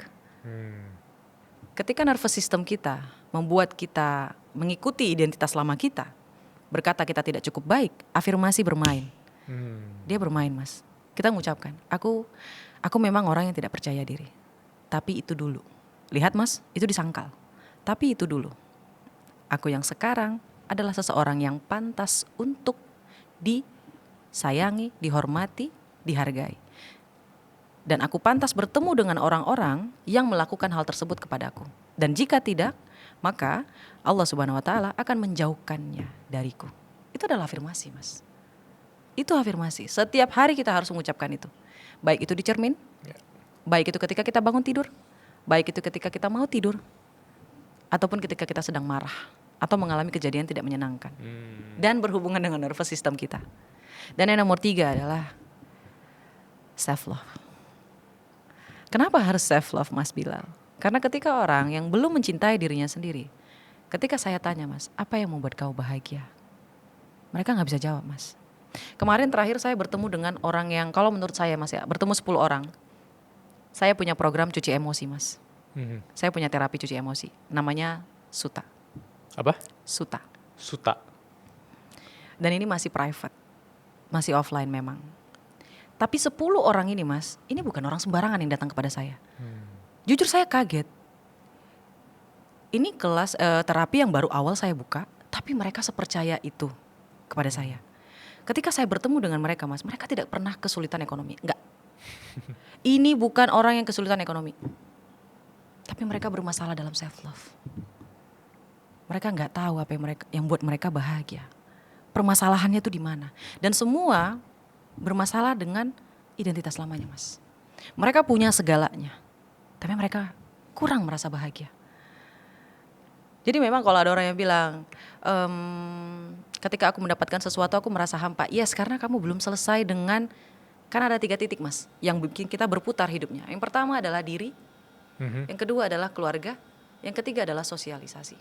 S1: Ketika nervous system kita membuat kita mengikuti identitas lama kita, berkata kita tidak cukup baik, afirmasi bermain. Dia bermain, Mas. Kita mengucapkan, aku memang orang yang tidak percaya diri. Tapi itu dulu. Lihat, Mas, itu disangkal. Tapi itu dulu. Aku yang sekarang adalah seseorang yang pantas untuk disayangi, dihormati, dihargai. Dan aku pantas bertemu dengan orang-orang yang melakukan hal tersebut kepadaku. Dan jika tidak, maka Allah Subhanahu Wa Taala akan menjauhkannya dariku. Itu adalah afirmasi, Mas. Itu afirmasi. Setiap hari kita harus mengucapkan itu. Baik itu di cermin, baik itu ketika kita bangun tidur, baik itu ketika kita mau tidur, ataupun ketika kita sedang marah atau mengalami kejadian tidak menyenangkan. Dan berhubungan dengan nervous system kita. Dan yang nomor 3 adalah self-love. Kenapa harus self-love, Mas Bilal? Karena ketika orang yang belum mencintai dirinya sendiri, ketika saya tanya, Mas, apa yang membuat kau bahagia? Mereka gak bisa jawab, Mas. Kemarin terakhir saya bertemu dengan orang yang, kalau menurut saya, Mas ya, bertemu 10 orang. Saya punya program cuci emosi, Mas. Saya punya terapi cuci emosi, namanya Suta.
S2: Apa?
S1: Suta. Dan ini masih private, masih offline memang. Tapi 10 orang ini, Mas, ini bukan orang sembarangan yang datang kepada saya. Jujur saya kaget. Ini kelas terapi yang baru awal saya buka, tapi mereka sepercaya itu kepada saya. Ketika saya bertemu dengan mereka Mas, mereka tidak pernah kesulitan ekonomi, enggak. Ini bukan orang yang kesulitan ekonomi, tapi mereka bermasalah dalam self love. Mereka nggak tahu apa yang buat mereka bahagia. Permasalahannya itu di mana? Dan semua bermasalah dengan identitas lamanya, Mas. Mereka punya segalanya, tapi mereka kurang merasa bahagia. Jadi memang kalau ada orang yang bilang, ketika aku mendapatkan sesuatu aku merasa hampa. Yes, karena kamu belum selesai dengan, kan ada 3 titik Mas, yang bikin kita berputar hidupnya. Yang pertama adalah diri, yang kedua adalah keluarga, yang ketiga adalah sosialisasi.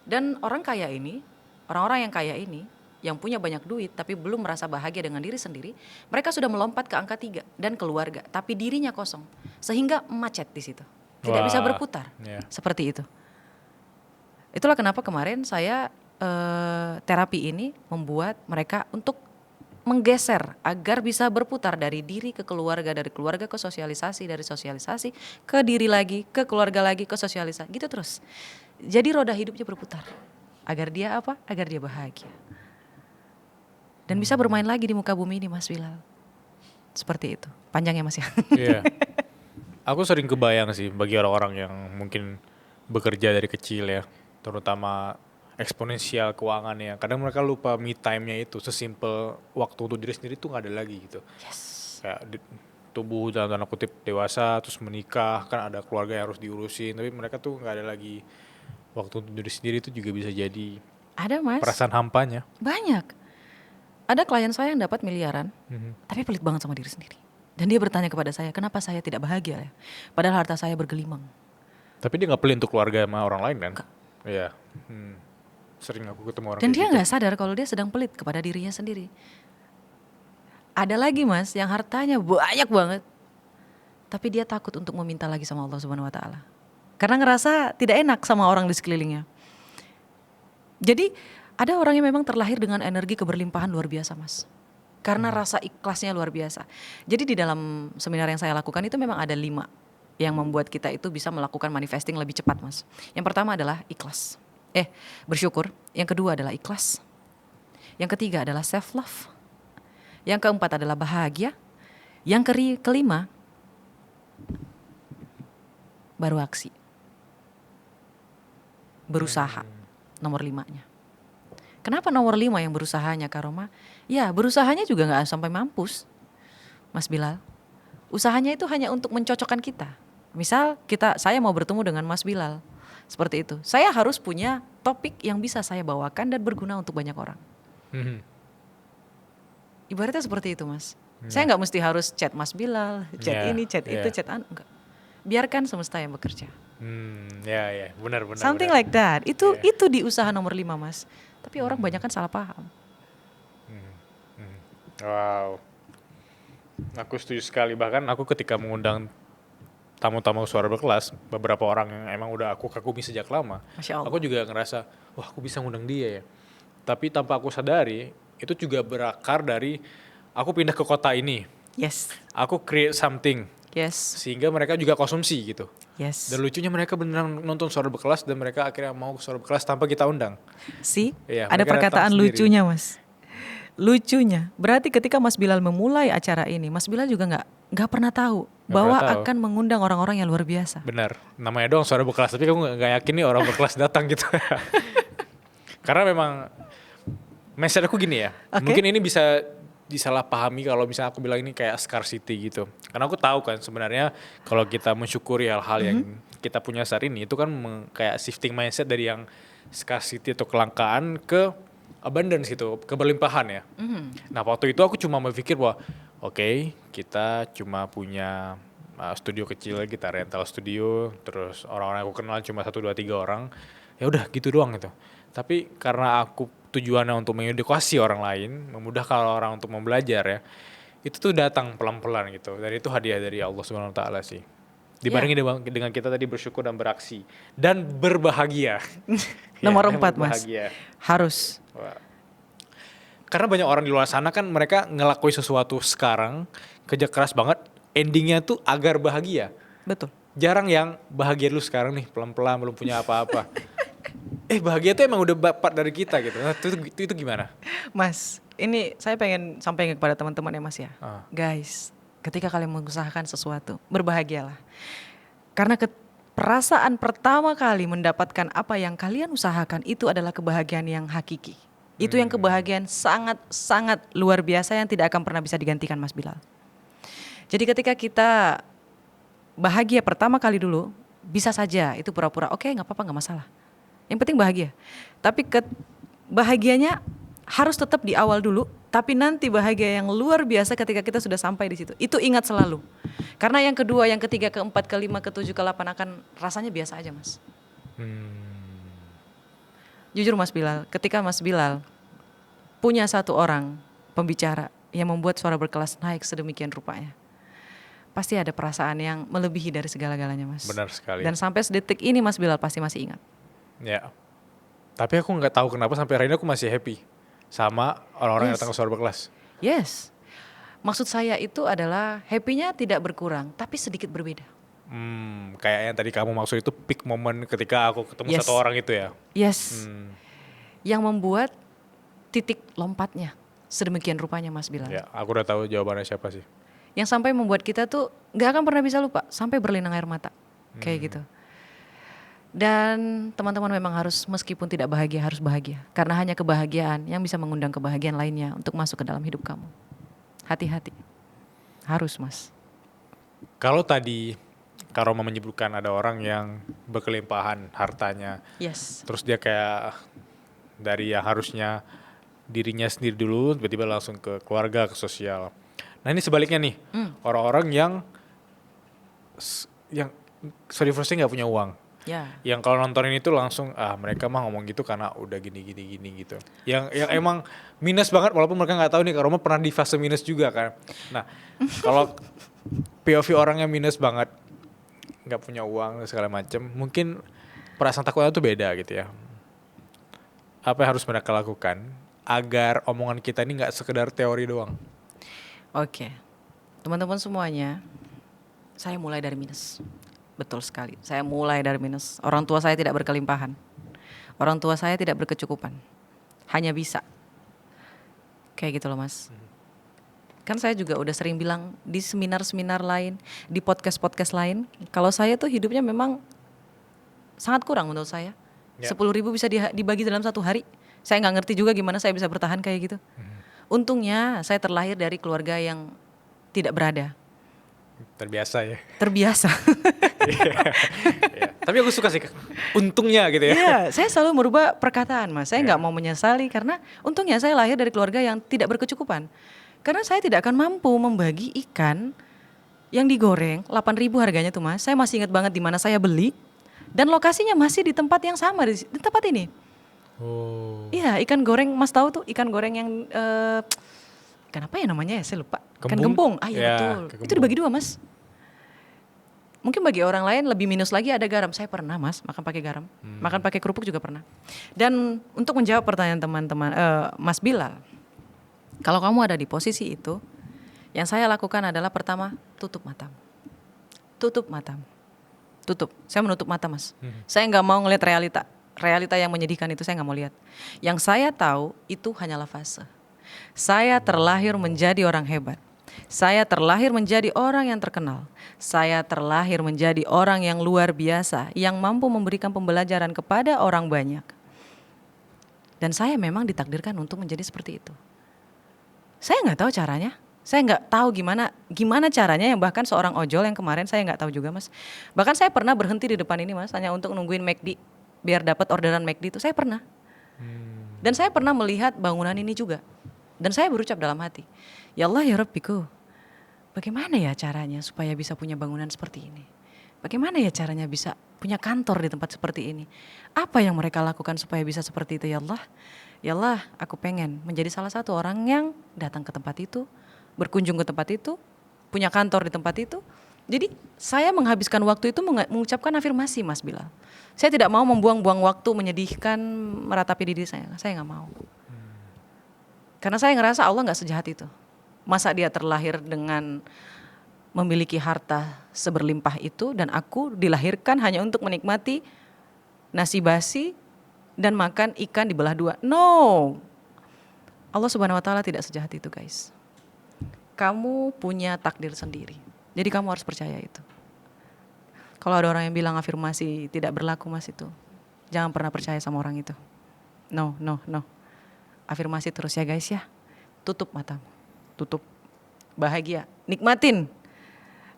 S1: Dan orang-orang yang kaya ini, yang punya banyak duit tapi belum merasa bahagia dengan diri sendiri, mereka sudah melompat ke angka 3 dan keluarga, tapi dirinya kosong, sehingga macet di situ, tidak bisa berputar, seperti itu. Itulah kenapa kemarin saya terapi ini membuat mereka untuk menggeser agar bisa berputar dari diri ke keluarga, dari keluarga ke sosialisasi, dari sosialisasi ke diri lagi, ke keluarga lagi, ke sosialisasi, gitu terus. Jadi roda hidupnya berputar agar dia apa? Agar dia bahagia. Dan bisa bermain lagi di muka bumi ini Mas Bilal. Seperti itu. Panjang ya Mas ya.
S2: Iya. Aku sering kebayang sih bagi orang-orang yang mungkin bekerja dari kecil ya, terutama eksponensial keuangannya. Kadang mereka lupa me time-nya itu, sesimpel waktu untuk diri sendiri tuh gak ada lagi gitu.
S1: Yes.
S2: Kayak tubuh dalam tanda kutip dewasa, terus menikah, kan ada keluarga yang harus diurusin, tapi mereka tuh gak ada lagi waktu untuk diri sendiri. Itu juga bisa jadi
S1: ada Mas.
S2: Perasaan hampanya.
S1: Banyak. Ada klien saya yang dapat miliaran, tapi pelit banget sama diri sendiri. Dan dia bertanya kepada saya, kenapa saya tidak bahagia ya? Padahal harta saya bergelimang.
S2: Tapi dia gak pelit untuk keluarga sama orang lain kan? Iya. Sering aku ketemu orang
S1: dan dia
S2: gitu.
S1: nggak sadar kalau dia sedang pelit kepada dirinya sendiri. Ada lagi Mas yang hartanya banyak banget, tapi dia takut untuk meminta lagi sama Allah Subhanahu Wa Taala karena ngerasa tidak enak sama orang di sekelilingnya. Jadi ada orang yang memang terlahir dengan energi keberlimpahan luar biasa Mas, karena rasa ikhlasnya luar biasa. Jadi di dalam seminar yang saya lakukan itu memang ada 5 yang membuat kita itu bisa melakukan manifesting lebih cepat Mas. Yang pertama adalah ikhlas. Bersyukur. Yang kedua adalah ikhlas. Yang ketiga adalah self love. Yang keempat adalah bahagia. Yang kelima baru aksi. Berusaha. Nomor 5-nya. Kenapa nomor 5 yang berusahanya Kak Roma? Ya, berusahanya juga gak sampai mampus Mas Bilal. Usahanya itu hanya untuk mencocokkan kita. Misal saya mau bertemu dengan Mas Bilal, seperti itu. Saya harus punya topik yang bisa saya bawakan dan berguna untuk banyak orang. Ibaratnya seperti itu Mas. Saya nggak mesti harus chat Mas Bilal, chat ini, chat itu, chat enggak. Biarkan semesta yang bekerja.
S2: Benar.
S1: Something like that. Itu di usaha nomor 5 Mas. Tapi orang banyak kan salah paham.
S2: Wow. Aku setuju sekali. Bahkan aku ketika mengundang tamu-tamu suara berkelas, beberapa orang yang emang udah aku kagumi sejak lama, aku juga ngerasa, wah aku bisa ngundang dia ya. Tapi tanpa aku sadari, itu juga berakar dari aku pindah ke kota ini.
S1: Yes.
S2: Aku create something.
S1: Yes.
S2: Sehingga mereka juga konsumsi gitu.
S1: Yes.
S2: Dan lucunya mereka beneran nonton suara berkelas dan mereka akhirnya mau ke suara berkelas tanpa kita undang.
S1: Ada perkataan lucunya Mas. Lucunya, berarti ketika Mas Bilal memulai acara ini, Mas Bilal juga nggak pernah tahu bahwa akan mengundang orang-orang yang luar biasa.
S2: Benar, namanya doang suara berkelas, tapi kamu nggak yakin nih orang berkelas datang gitu. Karena memang mindset aku gini ya, mungkin ini bisa disalahpahami kalau misalnya aku bilang ini kayak scarcity gitu. Karena aku tahu kan sebenarnya kalau kita mensyukuri hal-hal yang kita punya saat ini, itu kan kayak shifting mindset dari yang scarcity atau kelangkaan ke abundance gitu, keberlimpahan ya. Nah waktu itu aku cuma berpikir bahwa oke, kita cuma punya studio kecil, kita rental studio, terus orang-orang yang aku kenal cuma 1, 2, 3 orang, ya udah gitu doang gitu. Tapi karena aku tujuannya untuk mengedukasi orang lain, memudahkan orang untuk membelajar ya, itu tuh datang pelan-pelan gitu. Dan itu hadiah dari Allah Subhanahu Wa Taala sih. Dibarengi dengan kita tadi bersyukur dan beraksi dan berbahagia.
S1: Nomor 4 Mas. Harus.
S2: Wah. Karena banyak orang di luar sana kan mereka ngelakuin sesuatu sekarang, kerja keras banget, endingnya tuh agar bahagia.
S1: Betul.
S2: Jarang yang bahagia dulu sekarang nih, pelan-pelan belum punya apa-apa. Bahagia tuh emang udah part dari kita gitu. Nah, itu gimana?
S1: Mas, ini saya pengen sampaikan kepada teman-teman ya Mas ya.
S2: Ah.
S1: Guys, ketika kalian mengusahakan sesuatu, berbahagialah. Karena perasaan pertama kali mendapatkan apa yang kalian usahakan itu adalah kebahagiaan yang hakiki. Itu yang kebahagiaan sangat-sangat luar biasa yang tidak akan pernah bisa digantikan Mas Bilal. Jadi ketika kita bahagia pertama kali dulu, bisa saja itu pura-pura, oke nggak apa-apa, nggak masalah. Yang penting bahagia. Tapi bahagianya harus tetap di awal dulu, tapi nanti bahagia yang luar biasa ketika kita sudah sampai di situ. Itu ingat selalu. Karena yang kedua, yang ketiga, keempat, kelima, ketujuh, ke-8 akan rasanya biasa aja Mas. Jujur Mas Bilal, ketika Mas Bilal punya satu orang pembicara yang membuat suara berkelas naik sedemikian rupanya, pasti ada perasaan yang melebihi dari segala-galanya Mas.
S2: Benar sekali.
S1: Dan sampai sedetik ini Mas Bilal pasti masih ingat.
S2: Ya. Tapi aku nggak tahu kenapa sampai hari ini aku masih happy sama orang-orang yang datang ke suara berkelas.
S1: Yes. Maksud saya itu adalah happy-nya tidak berkurang, tapi sedikit berbeda.
S2: Kayak yang tadi kamu maksud itu peak moment ketika aku ketemu satu orang itu ya.
S1: Yes. Yang membuat titik lompatnya sedemikian rupanya Mas Bilal.
S2: Ya, aku udah tahu jawabannya siapa sih.
S1: Yang sampai membuat kita tuh nggak akan pernah bisa lupa, sampai berlinang air mata, kayak gitu. Dan teman-teman memang harus, meskipun tidak bahagia, harus bahagia. Karena hanya kebahagiaan yang bisa mengundang kebahagiaan lainnya untuk masuk ke dalam hidup kamu. Hati-hati. Harus Mas.
S2: Kalau tadi Karoma menyebutkan ada orang yang berkelimpahan hartanya.
S1: Yes.
S2: Terus dia kayak dari yang harusnya dirinya sendiri dulu, tiba-tiba langsung ke keluarga, ke sosial. Nah ini sebaliknya nih, orang-orang yang sorry for saying nggak punya uang.
S1: Ya.
S2: Yang kalau nontonin itu langsung mereka mah ngomong gitu karena udah gini gitu. Yang emang minus banget walaupun mereka nggak tahu nih Karoma pernah di fase minus juga kan. Nah kalau POV orang yang minus banget, nggak punya uang segala macem, mungkin perasaan takutnya tuh beda gitu ya. Apa yang harus mereka lakukan agar omongan kita ini nggak sekedar teori doang?
S1: Oke. Teman-teman semuanya, saya mulai dari minus. Betul sekali, saya mulai dari minus. Orang tua saya tidak berkelimpahan. Orang tua saya tidak berkecukupan. Hanya bisa. Kayak gitu loh Mas. Kan saya juga udah sering bilang di seminar-seminar lain, di podcast-podcast lain, kalau saya tuh hidupnya memang sangat kurang menurut saya. 10.000 bisa dibagi dalam satu hari. Saya nggak ngerti juga gimana saya bisa bertahan kayak gitu. Untungnya saya terlahir dari keluarga yang tidak berada.
S2: Terbiasa ya.
S1: Terbiasa.
S2: Ya. Tapi aku suka sih untungnya gitu ya.
S1: Iya, saya selalu merubah perkataan Mas. Saya nggak mau menyesali karena untungnya saya lahir dari keluarga yang tidak berkecukupan. Karena saya tidak akan mampu membagi ikan yang digoreng 8.000 harganya tuh Mas. Saya masih ingat banget di mana saya beli dan lokasinya masih di tempat yang sama di tempat ini.
S2: Oh.
S1: Iya, ikan goreng Mas tahu tuh ikan goreng yang ikan apa ya namanya ya, saya lupa. Ikan gembung. Ah iya betul. Itu dibagi dua Mas. Mungkin bagi orang lain lebih minus lagi ada garam. Saya pernah Mas makan pakai garam. Makan pakai kerupuk juga pernah. Dan untuk menjawab pertanyaan teman-teman Mas Bilal. Kalau kamu ada di posisi itu, yang saya lakukan adalah pertama, tutup matamu. Tutup matamu. Tutup. Saya menutup mata Mas. Saya nggak mau ngelihat realita. Realita yang menyedihkan itu saya nggak mau lihat. Yang saya tahu itu hanyalah fase. Saya terlahir menjadi orang hebat. Saya terlahir menjadi orang yang terkenal. Saya terlahir menjadi orang yang luar biasa, yang mampu memberikan pembelajaran kepada orang banyak. Dan saya memang ditakdirkan untuk menjadi seperti itu. Saya nggak tahu caranya. Saya nggak tahu gimana caranya, yang bahkan seorang ojol yang kemarin saya nggak tahu juga Mas. Bahkan saya pernah berhenti di depan ini Mas, hanya untuk nungguin McD biar dapat orderan McD itu. Saya pernah. Dan saya pernah melihat bangunan ini juga. Dan saya berucap dalam hati, ya Allah ya Rabbiku, bagaimana ya caranya supaya bisa punya bangunan seperti ini? Bagaimana ya caranya bisa punya kantor di tempat seperti ini? Apa yang mereka lakukan supaya bisa seperti itu ya Allah? Ya Allah, aku pengen menjadi salah satu orang yang datang ke tempat itu, berkunjung ke tempat itu, punya kantor di tempat itu. Jadi saya menghabiskan waktu itu mengucapkan afirmasi Mas Bilal. Saya tidak mau membuang-buang waktu menyedihkan meratapi diri saya nggak mau. Karena saya ngerasa Allah nggak sejahat itu. Masa dia terlahir dengan memiliki harta seberlimpah itu dan aku dilahirkan hanya untuk menikmati nasi basi dan makan ikan di belah dua. No. Allah Subhanahu wa taala tidak sejahat itu, guys. Kamu punya takdir sendiri. Jadi kamu harus percaya itu. Kalau ada orang yang bilang afirmasi tidak berlaku, Mas, itu jangan pernah percaya sama orang itu. No. Afirmasi terus ya, guys ya. Tutup matamu. Tutup. Bahagia. Nikmatin.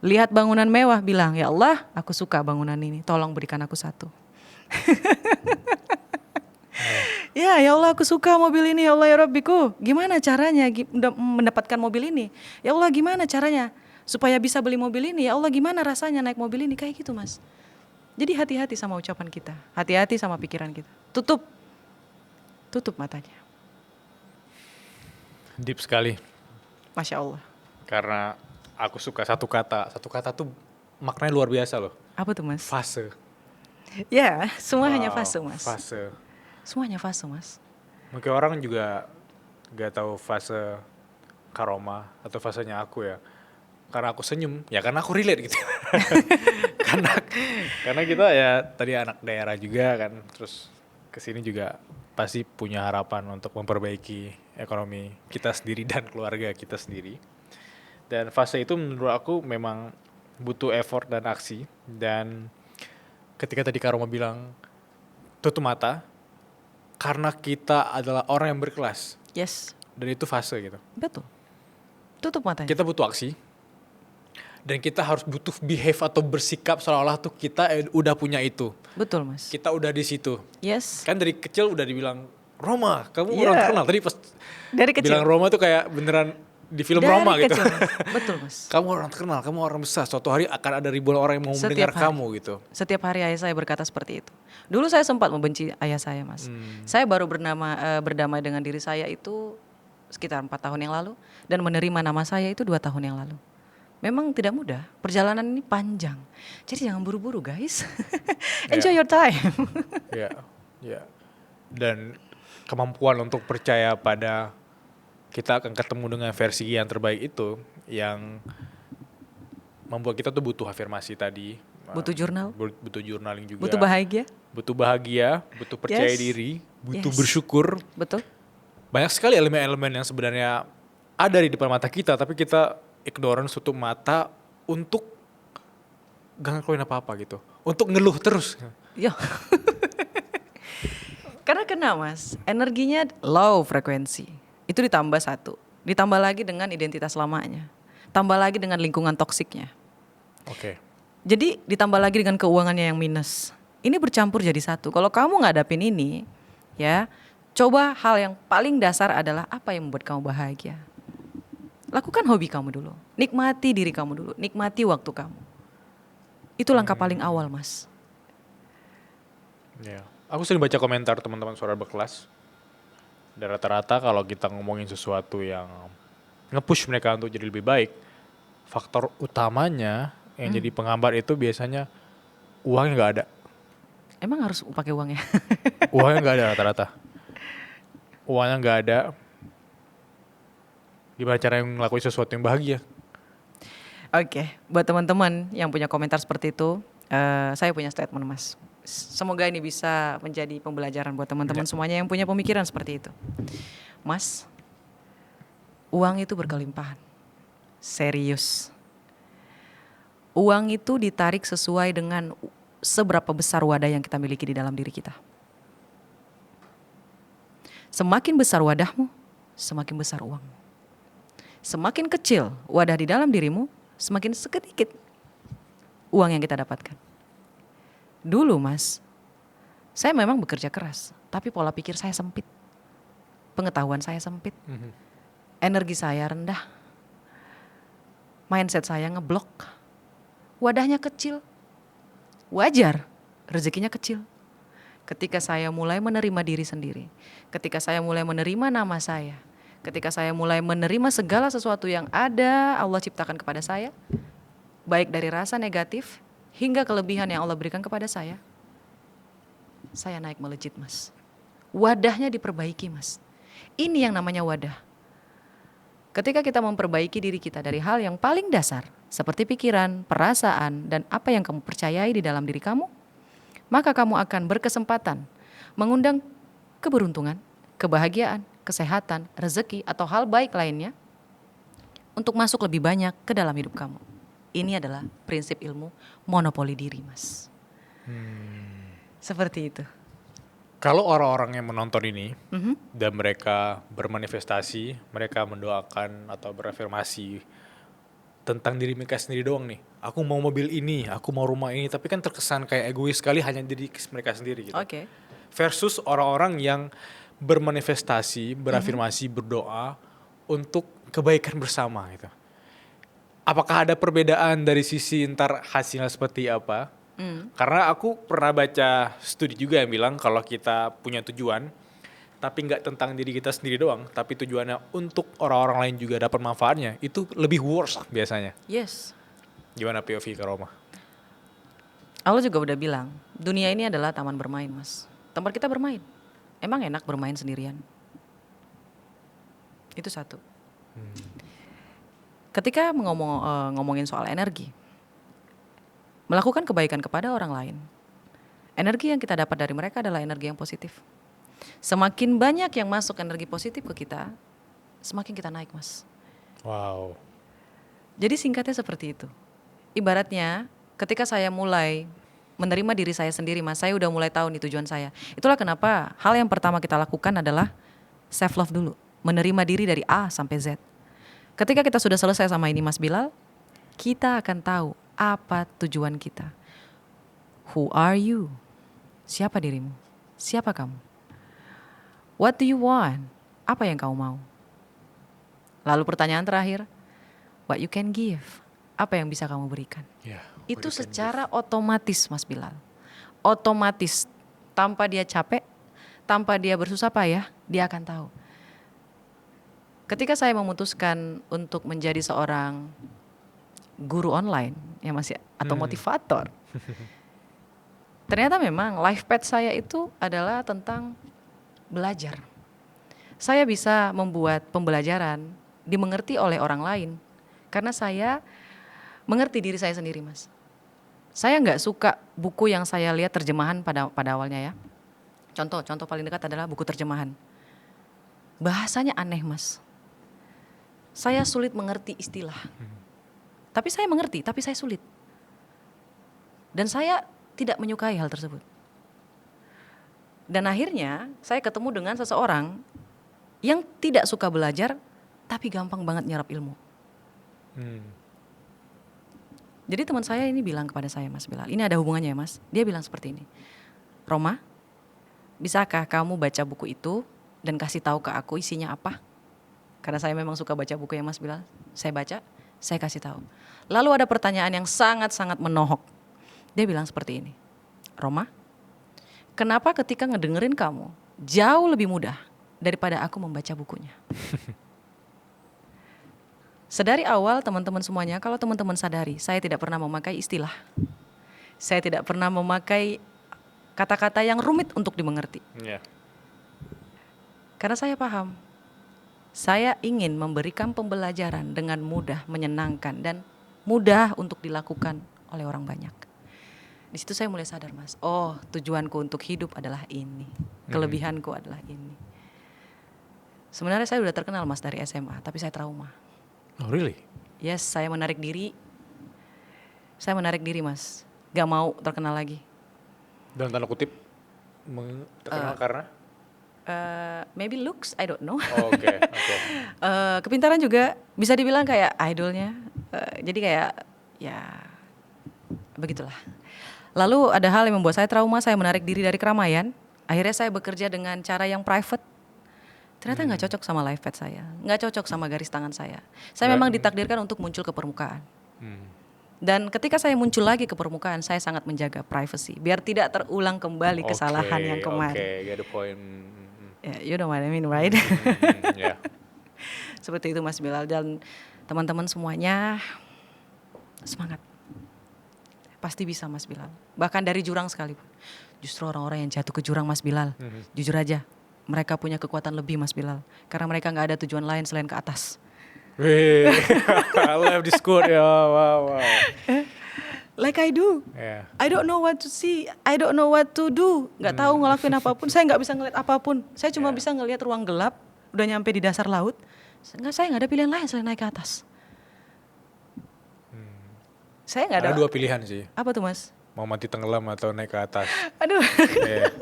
S1: Lihat bangunan mewah, bilang, ya Allah, aku suka bangunan ini. Tolong berikan aku satu. Ya Allah, aku suka mobil ini. Ya Allah ya Rabbiku, gimana caranya mendapatkan mobil ini? Ya Allah, gimana caranya supaya bisa beli mobil ini? Ya Allah, gimana rasanya naik mobil ini? Kayak gitu, Mas. Jadi hati-hati sama ucapan kita. Hati-hati sama pikiran kita. Tutup matanya.
S2: Deep sekali.
S1: Masya Allah.
S2: Karena aku suka satu kata tuh maknanya luar biasa loh.
S1: Apa tuh, Mas?
S2: Fase.
S1: Ya, semua hanya fase, Mas.
S2: Fase.
S1: Semuanya fase, Mas.
S2: Mungkin orang juga gak tahu fase Karoma atau fasenya aku ya. Karena aku senyum, ya karena aku relate gitu. karena kita ya tadi anak daerah juga kan, terus kesini juga pasti punya harapan untuk memperbaiki ekonomi kita sendiri dan keluarga kita sendiri. Dan fase itu menurut aku memang butuh effort dan aksi. Dan ketika tadi Karoma bilang tutup mata, karena kita adalah orang yang berkelas.
S1: Yes.
S2: Dan itu fase gitu.
S1: Betul. Tutup matanya.
S2: Kita butuh aksi. Dan kita harus butuh behave atau bersikap seolah-olah tuh kita udah punya itu.
S1: Betul, Mas.
S2: Kita udah di situ.
S1: Yes.
S2: Kan dari kecil udah dibilang, Roma, kamu orang terkenal. Tadi pas
S1: dari kecil.
S2: bilang Roma tuh kayak beneran di film
S1: dari
S2: Roma
S1: kecil,
S2: gitu.
S1: Betul, Mas.
S2: Kamu orang terkenal, kamu orang besar. Suatu hari akan ada ribuan orang yang mau mendengar kamu gitu.
S1: Setiap hari ayah saya berkata seperti itu. Dulu saya sempat membenci ayah saya, Mas. Saya baru berdamai dengan diri saya itu sekitar 4 tahun yang lalu. Dan menerima nama saya itu 2 tahun yang lalu. Memang tidak mudah, perjalanan ini panjang. Jadi jangan buru-buru, guys. Enjoy your time.
S2: Ya. Dan kemampuan untuk percaya pada kita akan ketemu dengan versi yang terbaik itu yang membuat kita tuh butuh afirmasi tadi.
S1: Butuh jurnal.
S2: Butuh journaling juga.
S1: Butuh bahagia.
S2: Butuh percaya diri, butuh bersyukur.
S1: Betul.
S2: Banyak sekali elemen-elemen yang sebenarnya ada di depan mata kita, tapi kita ignorance, tutup mata untuk gak ngelakuin apa-apa gitu. Untuk ngeluh terus.
S1: Yo. Karena kena, Mas, energinya low frekuensi. Itu ditambah 1. Ditambah lagi dengan identitas lamanya. Tambah lagi dengan lingkungan toksiknya.
S2: Oke.
S1: Jadi ditambah lagi dengan keuangannya yang minus. Ini bercampur jadi satu. Kalau kamu ngadapin ini, ya, coba hal yang paling dasar adalah apa yang membuat kamu bahagia. Lakukan hobi kamu dulu. Nikmati diri kamu dulu. Nikmati waktu kamu. Itu langkah paling awal, Mas.
S2: Ya. Aku sering baca komentar teman-teman suara berkelas. Dan rata-rata kalau kita ngomongin sesuatu yang nge-push mereka untuk jadi lebih baik, faktor utamanya yang jadi penghambat itu biasanya uangnya nggak ada.
S1: Emang harus pakai uangnya?
S2: Uangnya nggak ada rata-rata. Uangnya nggak ada. Gimana cara yang ngelakuin sesuatu yang bahagia?
S1: Oke, buat teman-teman yang punya komentar seperti itu, saya punya statement, Mas. Semoga ini bisa menjadi pembelajaran buat teman-teman semuanya yang punya pemikiran seperti itu. Mas, uang itu berkelimpahan. Serius. Uang itu ditarik sesuai dengan seberapa besar wadah yang kita miliki di dalam diri kita. Semakin besar wadahmu, semakin besar uangmu. Semakin kecil wadah di dalam dirimu, semakin sedikit uang yang kita dapatkan. Dulu, Mas, saya memang bekerja keras, tapi pola pikir saya sempit. Pengetahuan saya sempit. Energi saya rendah. Mindset saya ngeblok. Wadahnya kecil. Wajar, rezekinya kecil. Ketika saya mulai menerima diri sendiri, ketika saya mulai menerima nama saya, ketika saya mulai menerima segala sesuatu yang ada Allah ciptakan kepada saya, baik dari rasa negatif hingga kelebihan yang Allah berikan kepada saya naik melejit, Mas. Wadahnya diperbaiki, Mas. Ini yang namanya wadah. Ketika kita memperbaiki diri kita dari hal yang paling dasar, seperti pikiran, perasaan, dan apa yang kamu percayai di dalam diri kamu, maka kamu akan berkesempatan mengundang keberuntungan, kebahagiaan, kesehatan, rezeki, atau hal baik lainnya untuk masuk lebih banyak ke dalam hidup kamu. Ini adalah prinsip ilmu monopoli diri, Mas. Seperti itu.
S2: Kalau orang-orang yang menonton ini
S1: Mhm.
S2: dan mereka bermanifestasi, mereka mendoakan atau berafirmasi tentang diri mereka sendiri doang nih. Aku mau mobil ini, aku mau rumah ini, tapi kan terkesan kayak egois sekali hanya diri mereka sendiri gitu.
S1: Oke.
S2: Versus orang-orang yang bermanifestasi, berafirmasi, berdoa untuk kebaikan bersama gitu. Apakah ada perbedaan dari sisi ntar hasilnya seperti apa? Karena aku pernah baca studi juga yang bilang kalau kita punya tujuan, tapi nggak tentang diri kita sendiri doang, tapi tujuannya untuk orang-orang lain juga dapat manfaatnya, itu lebih worse biasanya.
S1: Yes.
S2: Gimana POV ke Roma?
S1: Allah juga udah bilang, dunia ini adalah taman bermain, Mas. Tempat kita bermain. Emang enak bermain sendirian? Itu satu. Ketika ngomongin soal energi, melakukan kebaikan kepada orang lain, energi yang kita dapat dari mereka adalah energi yang positif. Semakin banyak yang masuk energi positif ke kita, semakin kita naik, Mas.
S2: Wow.
S1: Jadi singkatnya seperti itu. Ibaratnya ketika saya mulai menerima diri saya sendiri, Mas, saya udah mulai tahu nih tujuan saya. Itulah kenapa hal yang pertama kita lakukan adalah self love dulu, menerima diri dari A sampai Z. Ketika kita sudah selesai sama ini, Mas Bilal, kita akan tahu apa tujuan kita. Who are you? Siapa dirimu? Siapa kamu? What do you want? Apa yang kamu mau? Lalu pertanyaan terakhir, what you can give? Apa yang bisa kamu berikan?
S2: Yeah,
S1: Itu secara otomatis, Mas Bilal. Otomatis, tanpa dia capek, tanpa dia bersusah payah, dia akan tahu. Ketika saya memutuskan untuk menjadi seorang guru online, ya Mas ya, atau motivator, ternyata memang life path saya itu adalah tentang belajar. Saya bisa membuat pembelajaran dimengerti oleh orang lain karena saya mengerti diri saya sendiri, Mas. Saya nggak suka buku yang saya lihat terjemahan pada awalnya ya. Contoh paling dekat adalah buku terjemahan. Bahasanya aneh, Mas. Saya sulit mengerti istilah. Tapi saya mengerti, tapi saya sulit. Dan saya tidak menyukai hal tersebut. Dan akhirnya saya ketemu dengan seseorang yang tidak suka belajar, tapi gampang banget nyerap ilmu. Jadi teman saya ini bilang kepada saya, Mas Bilal, ini ada hubungannya ya, Mas. Dia bilang seperti ini, Roma, bisakah kamu baca buku itu dan kasih tahu ke aku isinya apa? Karena saya memang suka baca buku ya, Mas Bilal. Saya baca, saya kasih tahu. Lalu ada pertanyaan yang sangat-sangat menohok. Dia bilang seperti ini, Roma, kenapa ketika ngedengerin kamu jauh lebih mudah daripada aku membaca bukunya? Sedari awal teman-teman semuanya, kalau teman-teman sadari, saya tidak pernah memakai istilah. Saya tidak pernah memakai kata-kata yang rumit untuk dimengerti.
S2: Yeah.
S1: Karena saya paham, saya ingin memberikan pembelajaran dengan mudah, menyenangkan, dan mudah untuk dilakukan oleh orang banyak. Di situ saya mulai sadar, Mas, oh tujuanku untuk hidup adalah ini, kelebihanku adalah ini. Sebenarnya saya udah terkenal, Mas, dari SMA, tapi saya trauma.
S2: Oh really?
S1: Yes, saya menarik diri. Saya menarik diri, Mas. Gak mau terkenal lagi.
S2: Dalam tanda kutip terkenal karena?
S1: Maybe looks, I don't know.
S2: Oke.
S1: Kepintaran juga bisa dibilang kayak idolnya. Jadi kayak ya begitulah. Lalu ada hal yang membuat saya trauma. Saya menarik diri dari keramaian. Akhirnya saya bekerja dengan cara yang private. Ternyata nggak cocok sama life path saya, nggak cocok sama garis tangan saya. Saya memang ditakdirkan untuk muncul ke permukaan. Dan ketika saya muncul lagi ke permukaan, saya sangat menjaga privacy, biar tidak terulang kembali kesalahan yang kemarin.
S2: Oke, get the point.
S1: You know what I mean, right?
S2: Yeah.
S1: Seperti itu, Mas Bilal. Dan teman-teman semuanya, semangat. Pasti bisa, Mas Bilal. Bahkan dari jurang sekalipun. Justru orang-orang yang jatuh ke jurang, Mas Bilal, jujur aja, mereka punya kekuatan lebih, Mas Bilal. Karena mereka gak ada tujuan lain selain ke atas.
S2: Wih, I love this quote ya, wow.
S1: Like I do.
S2: Yeah.
S1: I don't know what to see. I don't know what to do. Gak tahu ngelakuin apapun. Saya gak bisa ngeliat apapun. Saya cuma bisa ngeliat ruang gelap udah nyampe di dasar laut, saya nggak ada pilihan lain selain naik ke atas. Saya nggak ada.
S2: Ada 2 pilihan sih.
S1: Apa tuh Mas?
S2: Mau mati tenggelam atau naik ke atas.
S1: Aduh.
S2: Iya.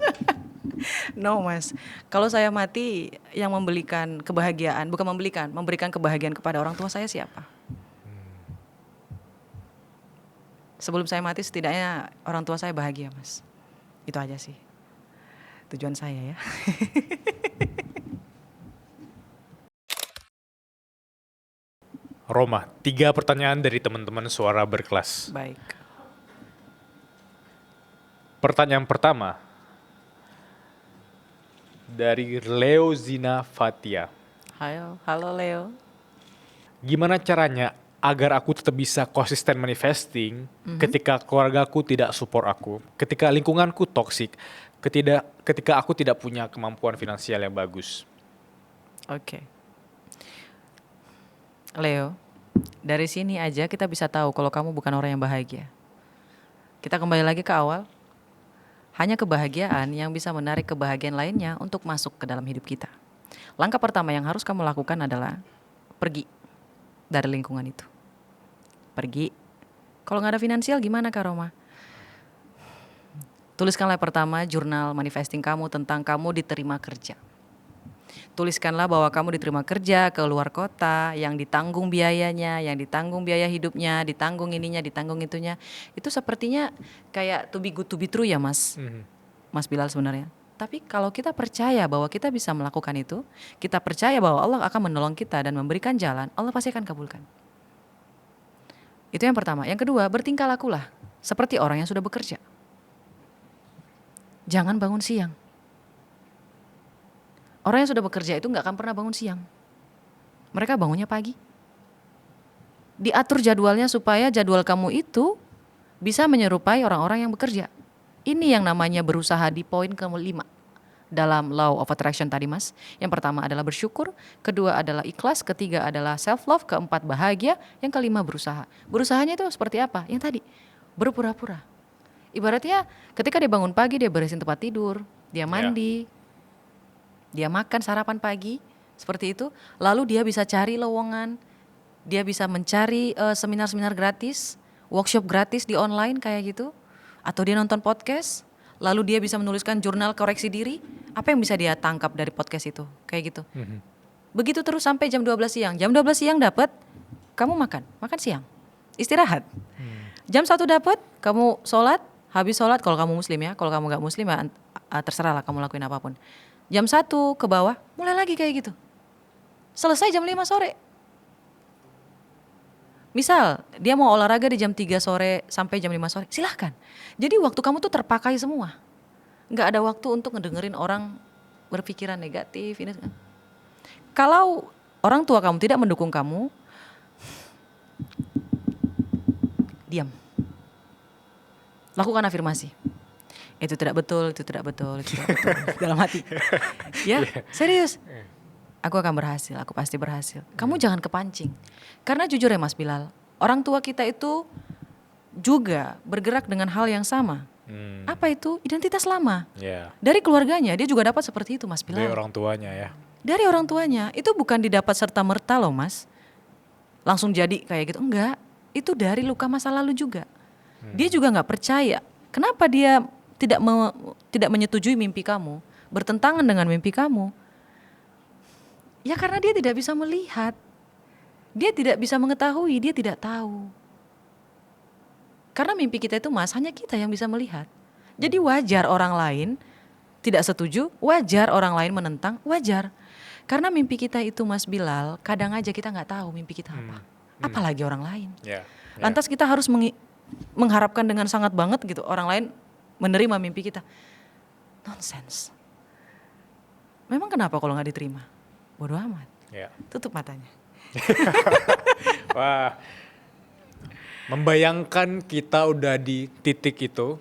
S1: No Mas, kalau saya mati yang memberikan kebahagiaan, bukan memberikan kebahagiaan kepada orang tua saya siapa? Sebelum saya mati setidaknya orang tua saya bahagia Mas. Itu aja sih tujuan saya ya.
S2: Roma, 3 pertanyaan dari teman-teman suara berkelas.
S1: Baik.
S2: Pertanyaan pertama dari Leo Zina Fatia.
S1: Halo Leo.
S2: Gimana caranya agar aku tetap bisa konsisten manifesting ketika keluargaku tidak support aku, ketika lingkunganku toksik, ketika aku tidak punya kemampuan finansial yang bagus?
S1: Oke. Leo, dari sini aja kita bisa tahu kalau kamu bukan orang yang bahagia. Kita kembali lagi ke awal. Hanya kebahagiaan yang bisa menarik kebahagiaan lainnya untuk masuk ke dalam hidup kita. Langkah pertama yang harus kamu lakukan adalah pergi dari lingkungan itu. Pergi. Kalau nggak ada finansial gimana Kak Roma? Tuliskanlah pertama jurnal manifesting kamu tentang kamu diterima kerja. Tuliskanlah bahwa kamu diterima kerja ke luar kota, yang ditanggung biayanya, yang ditanggung biaya hidupnya, ditanggung ininya, ditanggung itunya. Itu sepertinya kayak to be good to be true ya Mas, Mas Bilal sebenarnya. Tapi kalau kita percaya bahwa kita bisa melakukan itu, kita percaya bahwa Allah akan menolong kita dan memberikan jalan, Allah pasti akan kabulkan. Itu yang pertama. Yang kedua, bertingkah lakulah seperti orang yang sudah bekerja. Jangan bangun siang. Orang yang sudah bekerja itu gak akan pernah bangun siang. Mereka bangunnya pagi. Diatur jadwalnya supaya jadwal kamu itu bisa menyerupai orang-orang yang bekerja. Ini yang namanya berusaha di poin ke-5 dalam law of attraction tadi Mas. Yang pertama adalah bersyukur, kedua adalah ikhlas, ketiga adalah self love, keempat bahagia, yang kelima berusaha. Berusahanya itu seperti apa? Yang tadi, berpura-pura. Ibaratnya ketika dia bangun pagi dia beresin tempat tidur, dia mandi, dia makan sarapan pagi, seperti itu. Lalu dia bisa cari lowongan, dia bisa mencari seminar-seminar gratis, workshop gratis di online kayak gitu. Atau dia nonton podcast, lalu dia bisa menuliskan jurnal koreksi diri. Apa yang bisa dia tangkap dari podcast itu, kayak gitu. Begitu terus sampai jam 12 siang. Jam 12 siang dapat, kamu makan siang, istirahat. Jam 1 dapat, kamu sholat, habis sholat kalau kamu muslim ya. Kalau kamu gak muslim ya terserah lah kamu lakuin apapun. Jam 1 ke bawah, mulai lagi kayak gitu. Selesai jam 5 sore. Misal, dia mau olahraga di jam 3 sore sampai jam 5 sore, silahkan. Jadi waktu kamu tuh terpakai semua. Nggak ada waktu untuk ngedengerin orang berpikiran negatif. Ini. Kalau orang tua kamu tidak mendukung kamu, diam. Lakukan afirmasi. Itu tidak betul, itu tidak betul, itu tidak betul. Dalam hati. Ya, serius. Aku akan berhasil, aku pasti berhasil. Kamu jangan kepancing. Karena jujur ya Mas Bilal, orang tua kita itu juga bergerak dengan hal yang sama. Apa itu? Identitas lama. Dari keluarganya, dia juga dapat seperti itu Mas Bilal.
S2: Dari orang tuanya ya.
S1: Dari orang tuanya, itu bukan didapat serta-merta loh Mas. Langsung jadi kayak gitu, enggak. Itu dari luka masa lalu juga. Dia juga gak percaya. Kenapa dia tidak menyetujui mimpi kamu, bertentangan dengan mimpi kamu? Ya karena dia tidak bisa melihat, dia tidak bisa mengetahui, dia tidak tahu. Karena mimpi kita itu Mas, hanya kita yang bisa melihat. Jadi wajar orang lain tidak setuju, wajar orang lain menentang, wajar. Karena mimpi kita itu Mas Bilal, kadang aja kita gak tahu mimpi kita apa. Apalagi orang lain. Lantas kita harus mengharapkan dengan sangat banget gitu, orang lain menerima mimpi kita. Nonsense. Memang kenapa kalau gak diterima? Bodoh amat. Tutup matanya.
S2: Wah. Membayangkan kita udah di titik itu,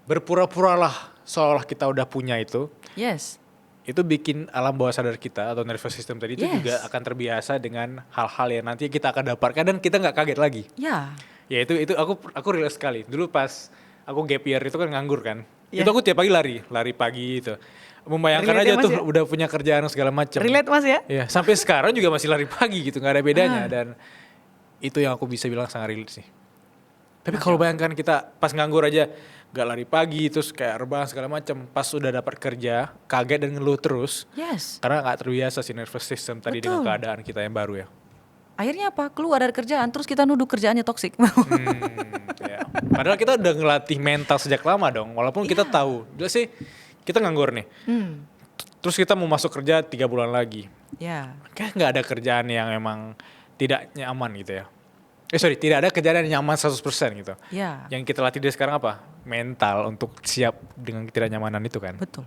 S2: berpura-puralah seolah kita udah punya itu.
S1: Yes.
S2: Itu bikin alam bawah sadar kita atau nervous system tadi itu juga akan terbiasa dengan hal-hal yang nanti kita akan dapatkan dan kita nggak kaget lagi. Ya itu aku real sekali. Dulu pas aku gap year itu kan nganggur kan. Itu aku tiap pagi lari pagi itu. Membayangkan
S1: Relate
S2: aja
S1: ya, Mas,
S2: tuh
S1: ya?
S2: udah punya kerjaan segala macam.
S1: Relate Mas ya?
S2: Iya, sampai sekarang juga masih lari pagi gitu, nggak ada bedanya dan itu yang aku bisa bilang sangat relate sih. Tapi kalau bayangkan kita pas nganggur aja nggak lari pagi terus kayak rebahan segala macam, pas udah dapat kerja kaget dan ngeluh terus
S1: Yes.
S2: karena nggak terbiasa sih nervous system tadi dengan
S1: Betul.
S2: keadaan kita yang baru ya.
S1: Akhirnya apa? Keluar dari kerjaan terus kita nuduh kerjaannya toksik.
S2: Ya. Padahal kita udah ngelatih mental sejak lama dong, walaupun kita tahu, udah sih kita nganggur nih. Terus kita mau masuk kerja 3 bulan lagi.
S1: Ya.
S2: Kayak nggak ada kerjaan yang emang tidak nyaman gitu ya. Tidak ada kerjaan yang nyaman 100% gitu.
S1: Ya.
S2: Yang kita latih dari sekarang apa? Mental untuk siap dengan ketidaknyamanan itu kan.
S1: Betul.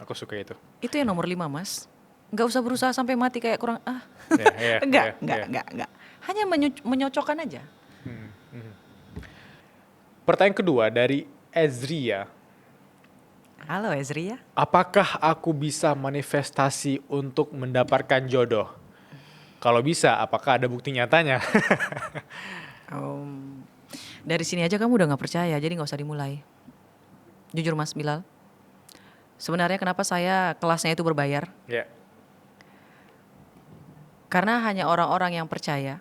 S2: Aku suka itu.
S1: Itu yang nomor 5 Mas. Nggak usah berusaha sampai mati kayak kurang enggak. Hanya menyocokkan aja.
S2: Pertanyaan kedua dari Ezria.
S1: Halo Ezri ya.
S2: Apakah aku bisa manifestasi untuk mendapatkan jodoh? Kalau bisa, apakah ada bukti nyatanya?
S1: Dari sini aja kamu udah nggak percaya, jadi nggak usah dimulai. Jujur Mas Bilal, sebenarnya kenapa saya kelasnya itu berbayar?
S2: Ya.
S1: Karena hanya orang-orang yang percaya,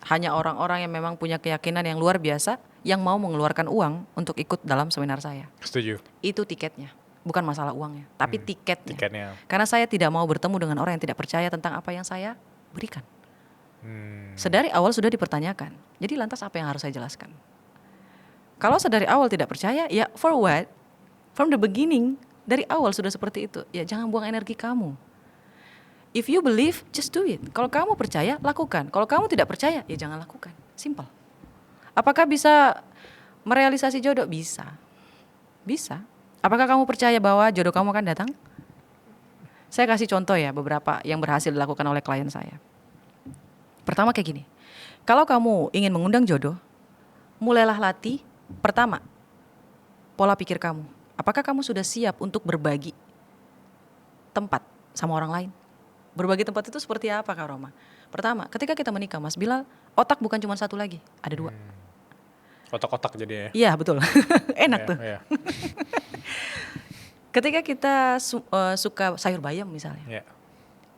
S1: hanya orang-orang yang memang punya keyakinan yang luar biasa, yang mau mengeluarkan uang untuk ikut dalam seminar saya.
S2: Setuju.
S1: Itu tiketnya, bukan masalah uangnya, tapi tiketnya.
S2: Tiketnya.
S1: Karena saya tidak mau bertemu dengan orang yang tidak percaya tentang apa yang saya berikan. Sedari awal sudah dipertanyakan. Jadi lantas apa yang harus saya jelaskan? Kalau sedari awal tidak percaya, ya for what? From the beginning, dari awal sudah seperti itu. Ya jangan buang energi kamu. If you believe, just do it. Kalau kamu percaya, lakukan. Kalau kamu tidak percaya, ya jangan lakukan. Simple. Apakah bisa merealisasi jodoh? Bisa. Bisa. Apakah kamu percaya bahwa jodoh kamu akan datang? Saya kasih contoh ya beberapa yang berhasil dilakukan oleh klien saya. Pertama kayak gini, kalau kamu ingin mengundang jodoh, mulailah latih. Pertama, pola pikir kamu. Apakah kamu sudah siap untuk berbagi tempat sama orang lain? Berbagi tempat itu seperti apa Kak Roma? Pertama, ketika kita menikah Mas Bilal, otak bukan cuma satu lagi, ada 2.
S2: Otak-otak jadi ya.
S1: Iya betul, enak tuh.
S2: Ya.
S1: Ketika kita suka sayur bayam misalnya,
S2: Ya.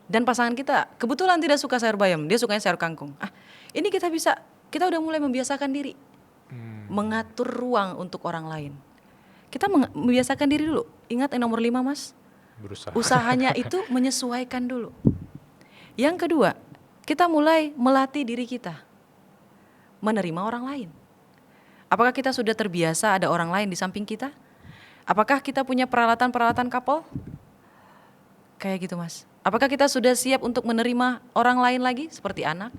S1: dan pasangan kita kebetulan tidak suka sayur bayam, dia sukanya sayur kangkung. Ini kita udah mulai membiasakan diri, mengatur ruang untuk orang lain. Kita membiasakan diri dulu. Ingat yang nomor 5 Mas,
S2: Berusaha.
S1: usahanya itu menyesuaikan dulu. Yang kedua, kita mulai melatih diri kita menerima orang lain. Apakah kita sudah terbiasa ada orang lain di samping kita? Apakah kita punya peralatan-peralatan couple? Kayak gitu Mas. Apakah kita sudah siap untuk menerima orang lain lagi seperti anak?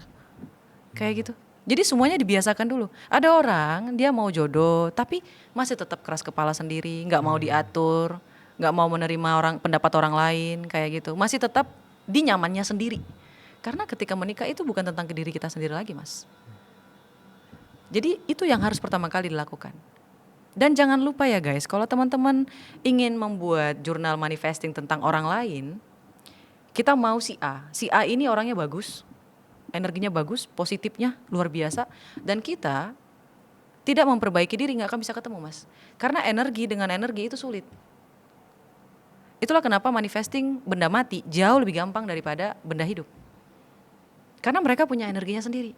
S1: Kayak gitu. Jadi semuanya dibiasakan dulu. Ada orang dia mau jodoh tapi masih tetap keras kepala sendiri, nggak mau diatur, nggak mau menerima pendapat orang lain kayak gitu. Masih tetap di nyamannya sendiri. Karena ketika menikah itu bukan tentang diri kita sendiri lagi Mas. Jadi itu yang harus pertama kali dilakukan. Dan jangan lupa ya guys, kalau teman-teman ingin membuat jurnal manifesting tentang orang lain, kita mau si A. Si A ini orangnya bagus, energinya bagus, positifnya luar biasa, dan kita tidak memperbaiki diri nggak akan bisa ketemu Mas. Karena energi dengan energi itu sulit. Itulah kenapa manifesting benda mati jauh lebih gampang daripada benda hidup. Karena mereka punya energinya sendiri.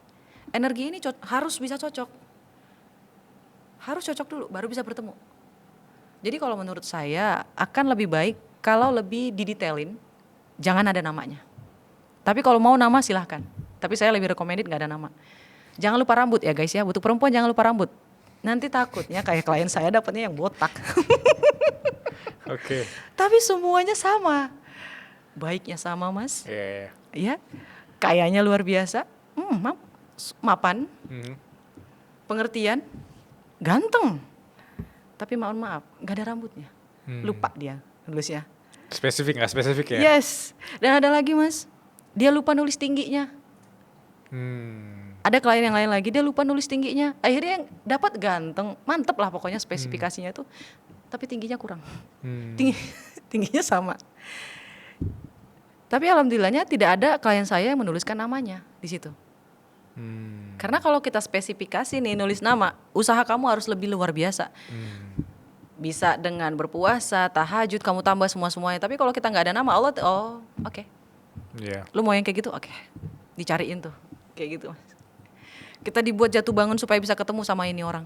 S1: Energi ini harus bisa cocok. Harus cocok dulu baru bisa bertemu. Jadi kalau menurut saya akan lebih baik kalau lebih didetailin, jangan ada namanya. Tapi kalau mau nama silahkan. Tapi saya lebih recommended gak ada nama. Jangan lupa rambut ya guys ya, untuk perempuan jangan lupa rambut. Nanti takutnya kayak klien saya dapatnya yang botak.
S2: Oke.
S1: Tapi semuanya sama. Baiknya sama Mas.
S2: Iya.
S1: Ya. Kayaknya luar biasa. Mapan. Pengertian. Ganteng. Tapi mohon maaf, gak ada rambutnya. Lupa dia nulisnya.
S2: Spesifik gak spesifik ya?
S1: Yes. Dan ada lagi Mas, dia lupa nulis tingginya. Ada klien yang lain lagi, dia lupa nulis tingginya. Akhirnya yang dapat ganteng, mantep lah pokoknya spesifikasinya tuh. Tapi tingginya kurang. Tingginya sama. Tapi alhamdulillahnya tidak ada klien saya yang menuliskan namanya di situ. Karena kalau kita spesifikasi nih nulis nama, usaha kamu harus lebih luar biasa. bisa dengan berpuasa, tahajud, kamu tambah semua-semuanya. Tapi kalau kita nggak ada nama Allah, oke.
S2: Iya.
S1: Lu mau yang kayak gitu? Oke. Dicariin tuh. Kayak gitu, Mas. Kita dibuat jatuh bangun supaya bisa ketemu sama ini orang.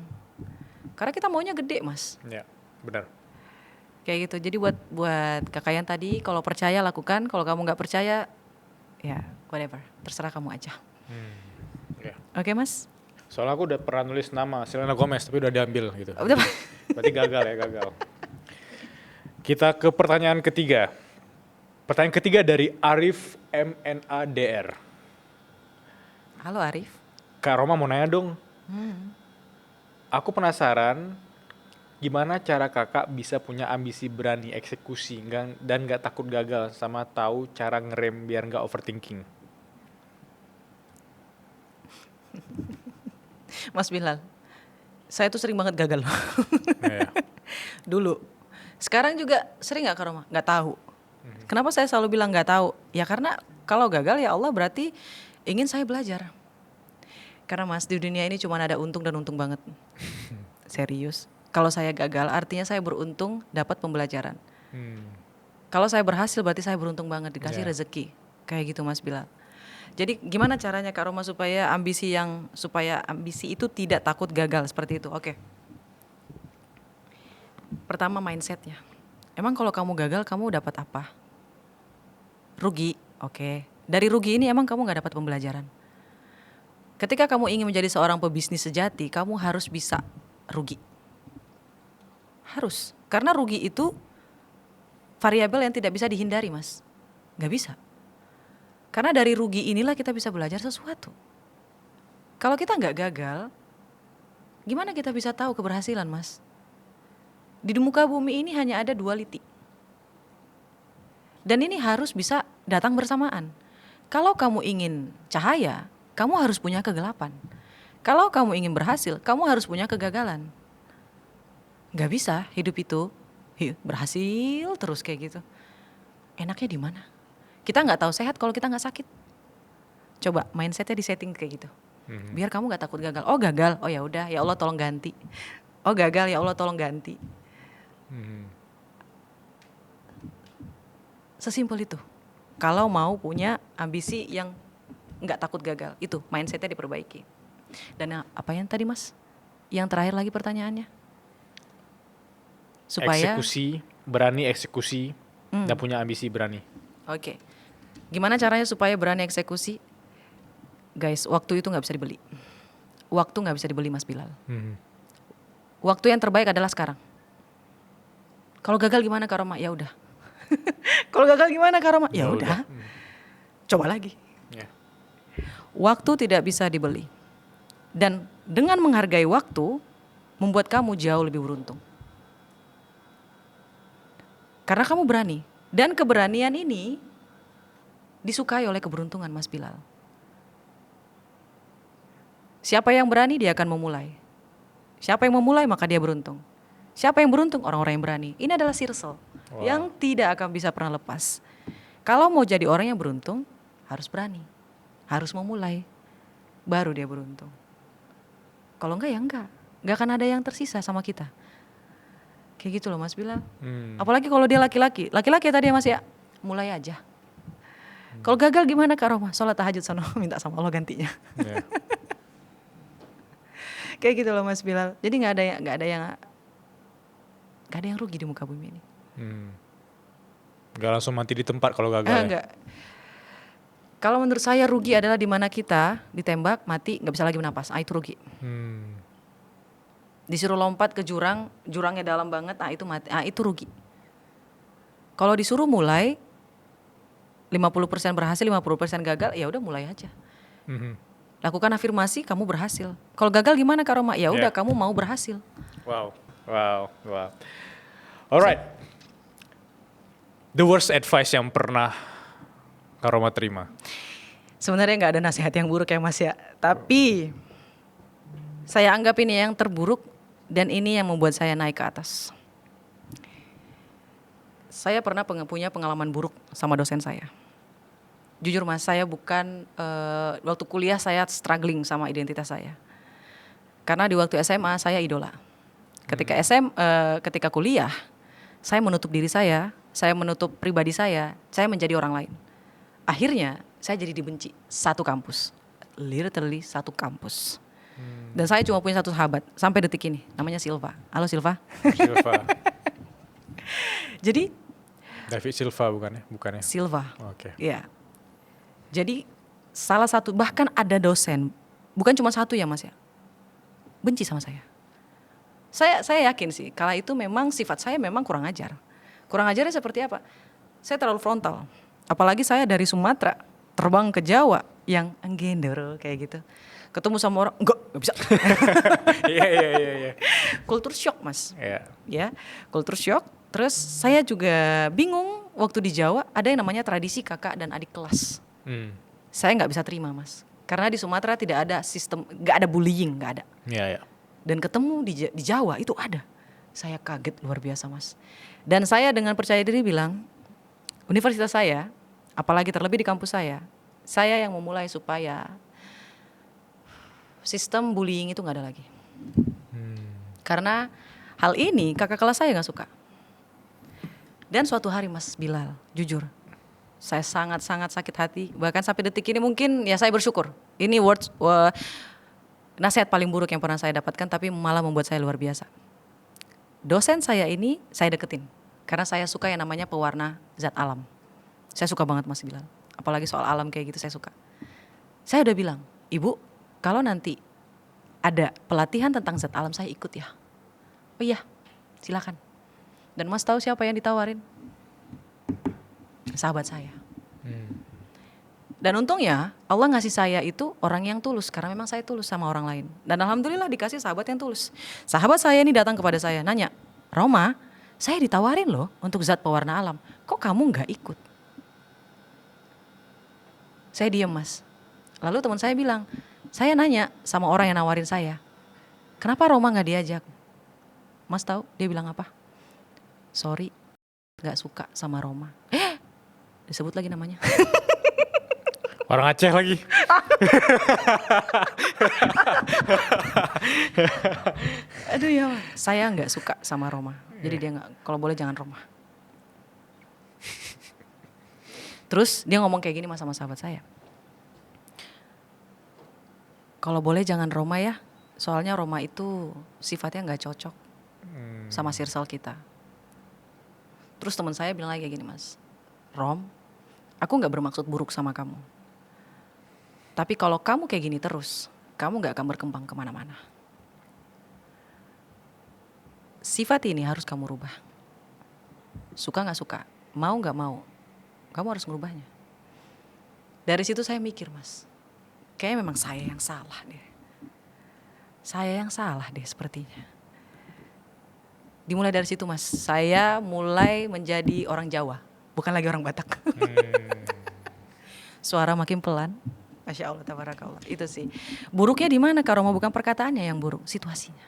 S1: Karena kita maunya gede, Mas.
S2: Iya, benar.
S1: Kayak gitu. Jadi buat kakak yang tadi, kalau percaya lakukan, kalau kamu nggak percaya, ya whatever, terserah kamu aja.
S2: Iya.
S1: Oke, Mas?
S2: Soalnya aku udah pernah nulis nama Selena Gomez tapi udah diambil gitu.
S1: Udah, Pak.
S2: Berarti gagal. Kita ke pertanyaan ketiga. Pertanyaan ketiga dari Arif MNADR.
S1: Halo Arif.
S2: Kak Roma mau nanya dong. Aku penasaran gimana cara kakak bisa punya ambisi berani eksekusi dan gak takut gagal sama tahu cara ngerem biar gak overthinking.
S1: Mas Bilal, saya tuh sering banget gagal loh.
S2: Iya.
S1: Dulu. Sekarang juga sering gak Kak Roma? Gak tahu. Kenapa saya selalu bilang gak tahu? Ya karena kalau gagal ya Allah berarti ingin saya belajar. Karena Mas di dunia ini cuma ada untung dan untung banget. Serius. Kalau saya gagal artinya saya beruntung dapat pembelajaran. Kalau saya berhasil berarti saya beruntung banget dikasih rezeki. Kayak gitu Mas Bilal. Jadi gimana caranya Kak Roma supaya ambisi itu tidak takut gagal seperti itu? Oke. Pertama mindsetnya. Emang kalau kamu gagal kamu dapat apa? Rugi. Oke. Dari rugi ini emang kamu nggak dapat pembelajaran. Ketika kamu ingin menjadi seorang pebisnis sejati, kamu harus bisa rugi. Harus. Karena rugi itu variabel yang tidak bisa dihindari, Mas. Nggak bisa. Karena dari rugi inilah kita bisa belajar sesuatu. Kalau kita nggak gagal, gimana kita bisa tahu keberhasilan, Mas? Di muka bumi ini hanya ada duality. Dan ini harus bisa datang bersamaan. Kalau kamu ingin cahaya, kamu harus punya kegelapan. Kalau kamu ingin berhasil, kamu harus punya kegagalan. Nggak bisa hidup itu berhasil terus kayak gitu. Enaknya di mana? Kita nggak tahu sehat kalau kita nggak sakit. Coba mindsetnya disetting kayak gitu. Biar kamu nggak takut gagal. Oh gagal, oh ya udah, ya Allah tolong ganti. Oh gagal, ya Allah tolong ganti. Sesimpel itu. Kalau mau punya ambisi yang nggak takut gagal, itu mindsetnya diperbaiki. Dan apa yang tadi Mas? Yang terakhir lagi pertanyaannya? Supaya
S2: berani eksekusi dan punya ambisi berani.
S1: Oke. Gimana caranya supaya berani eksekusi? Guys, waktu itu nggak bisa dibeli. Waktu nggak bisa dibeli Mas Bilal. Waktu yang terbaik adalah sekarang. Kalau gagal gimana Kak Roma? Ya udah. Kalau gagal gimana Kak Roma? Ya udah. Coba lagi.
S2: Yeah.
S1: Waktu tidak bisa dibeli. Dan dengan menghargai waktu membuat kamu jauh lebih beruntung. Karena kamu berani. Dan keberanian ini disukai oleh keberuntungan Mas Bilal. Siapa yang berani dia akan memulai. Siapa yang memulai maka dia beruntung. Siapa yang beruntung? Orang-orang yang berani. Ini adalah circle yang tidak akan bisa pernah lepas. Kalau mau jadi orang yang beruntung harus berani. Harus memulai. Baru dia beruntung. Kalau enggak ya enggak. Enggak akan ada yang tersisa sama kita. Kayak gitu loh Mas Bilal. Apalagi kalau dia laki-laki. Laki-laki tadi ya Mas ya. Mulai aja. Kalau gagal gimana Kak Roma? Sholat tahajud sana minta sama Allah gantinya.
S2: Yeah.
S1: Kayak gitu loh Mas Bilal. Jadi nggak ada yang rugi di muka bumi ini.
S2: Gak langsung mati di tempat kalau gagal.
S1: Enggak. Kalau menurut saya rugi adalah di mana kita ditembak mati nggak bisa lagi bernapas. Itu rugi. Disuruh lompat ke jurang, jurangnya dalam banget, itu mati. Itu rugi. Kalau disuruh mulai 50% berhasil, 50% gagal, ya udah mulai aja. Lakukan afirmasi, kamu berhasil. Kalau gagal gimana Kak Roma? Ya udah kamu mau berhasil.
S2: Wow. Alright. The worst advice yang pernah Kak Roma terima?
S1: Sebenarnya nggak ada nasihat yang buruk ya Mas ya. Tapi saya anggap ini yang terburuk dan ini yang membuat saya naik ke atas. Saya pernah punya pengalaman buruk sama dosen saya. Jujur Mas, saya bukan waktu kuliah saya struggling sama identitas saya. Karena di waktu SMA saya idola. Ketika kuliah, saya menutup diri saya menutup pribadi saya menjadi orang lain. Akhirnya saya jadi dibenci satu kampus, literally satu kampus. Dan saya cuma punya satu sahabat sampai detik ini, namanya Silva. Halo Silva.
S2: Silva.
S1: Jadi
S2: David Silva bukannya?
S1: Silva.
S2: Oke.
S1: Ya. Jadi salah satu, bahkan ada dosen, bukan cuma satu ya Mas ya, benci sama saya. Saya yakin sih, kala itu memang sifat saya memang kurang ajar. Kurang ajarnya seperti apa? Saya terlalu frontal. Apalagi saya dari Sumatera terbang ke Jawa yang enggendero kayak gitu. Ketemu sama orang, enggak bisa.
S2: Iya.
S1: Kultur shock Mas.
S2: Iya.
S1: Ya, kultur shock. Terus saya juga bingung waktu di Jawa ada yang namanya tradisi kakak dan adik kelas. Saya nggak bisa terima Mas. Karena di Sumatera tidak ada sistem, nggak ada bullying, nggak ada.
S2: Iya.
S1: Dan ketemu di Jawa itu ada. Saya kaget luar biasa Mas. Dan saya dengan percaya diri bilang, universitas saya, apalagi terlebih di kampus saya yang memulai supaya sistem bullying itu nggak ada lagi. Karena hal ini kakak kelas saya nggak suka. Dan suatu hari Mas Bilal, jujur, saya sangat-sangat sakit hati. Bahkan sampai detik ini mungkin ya saya bersyukur. Ini nasihat paling buruk yang pernah saya dapatkan, tapi malah membuat saya luar biasa. Dosen saya ini saya deketin karena saya suka yang namanya pewarna zat alam. Saya suka banget Mas Bilal. Apalagi soal alam kayak gitu saya suka. Saya udah bilang, Ibu, kalau nanti ada pelatihan tentang zat alam saya ikut ya. Oh iya, silakan. Dan Mas tahu siapa yang ditawarin? Sahabat saya. Dan untungnya Allah ngasih saya itu orang yang tulus, karena memang saya tulus sama orang lain. Dan alhamdulillah dikasih sahabat yang tulus. Sahabat saya ini datang kepada saya nanya, Roma, saya ditawarin loh untuk zat pewarna alam, kok kamu gak ikut? Saya diam Mas. Lalu teman saya bilang, saya nanya sama orang yang nawarin saya, kenapa Roma gak diajak? Mas tahu dia bilang apa? Sorry, gak suka sama Roma. Disebut lagi namanya.
S2: Orang Aceh lagi.
S1: Aduh ya, saya nggak suka sama Roma. Jadi dia nggak, kalau boleh jangan Roma. Terus dia ngomong kayak gini Mas sama sahabat saya. Kalau boleh jangan Roma ya, soalnya Roma itu sifatnya nggak cocok sama circle kita. Terus teman saya bilang lagi kayak gini Mas, Rom, aku nggak bermaksud buruk sama kamu. Tapi kalau kamu kayak gini terus, kamu gak akan berkembang kemana-mana. Sifat ini harus kamu rubah. Suka gak suka, mau gak mau, kamu harus merubahnya. Dari situ saya mikir Mas, kayaknya memang saya yang salah deh. Saya yang salah deh sepertinya. Dimulai dari situ Mas, saya mulai menjadi orang Jawa, bukan lagi orang Batak. Suara makin pelan. Masya Allah, tabarakallah. Itu sih. Buruknya di mana Kak Roma? Bukan perkataannya yang buruk, situasinya.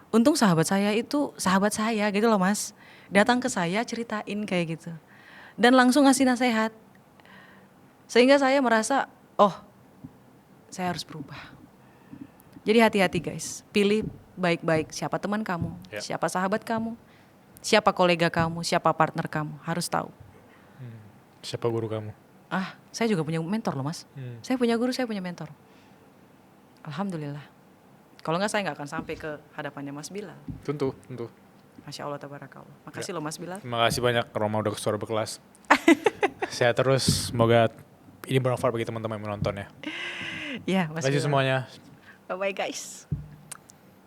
S1: Untung sahabat saya itu sahabat saya gitu loh Mas. Datang ke saya ceritain kayak gitu. Dan langsung ngasih nasihat. Sehingga saya merasa, oh saya harus berubah. Jadi hati-hati guys. Pilih baik-baik siapa teman kamu, siapa sahabat kamu, siapa kolega kamu, siapa partner kamu. Harus tahu.
S2: Siapa guru kamu?
S1: Saya juga punya mentor loh Mas. Saya punya guru, saya punya mentor. Alhamdulillah. Kalau enggak saya enggak akan sampai ke hadapannya Mas Bilal.
S2: Tentu.
S1: Masya Allah, tabarakallah. Makasih loh Mas Bilal.
S2: Terima kasih banyak Roma udah suara berkelas. Sehat terus, semoga ini bermanfaat bagi teman-teman yang menonton ya.
S1: Ya, Mas
S2: Terima kasih
S1: Bilal.
S2: semuanya.
S1: Bye-bye guys.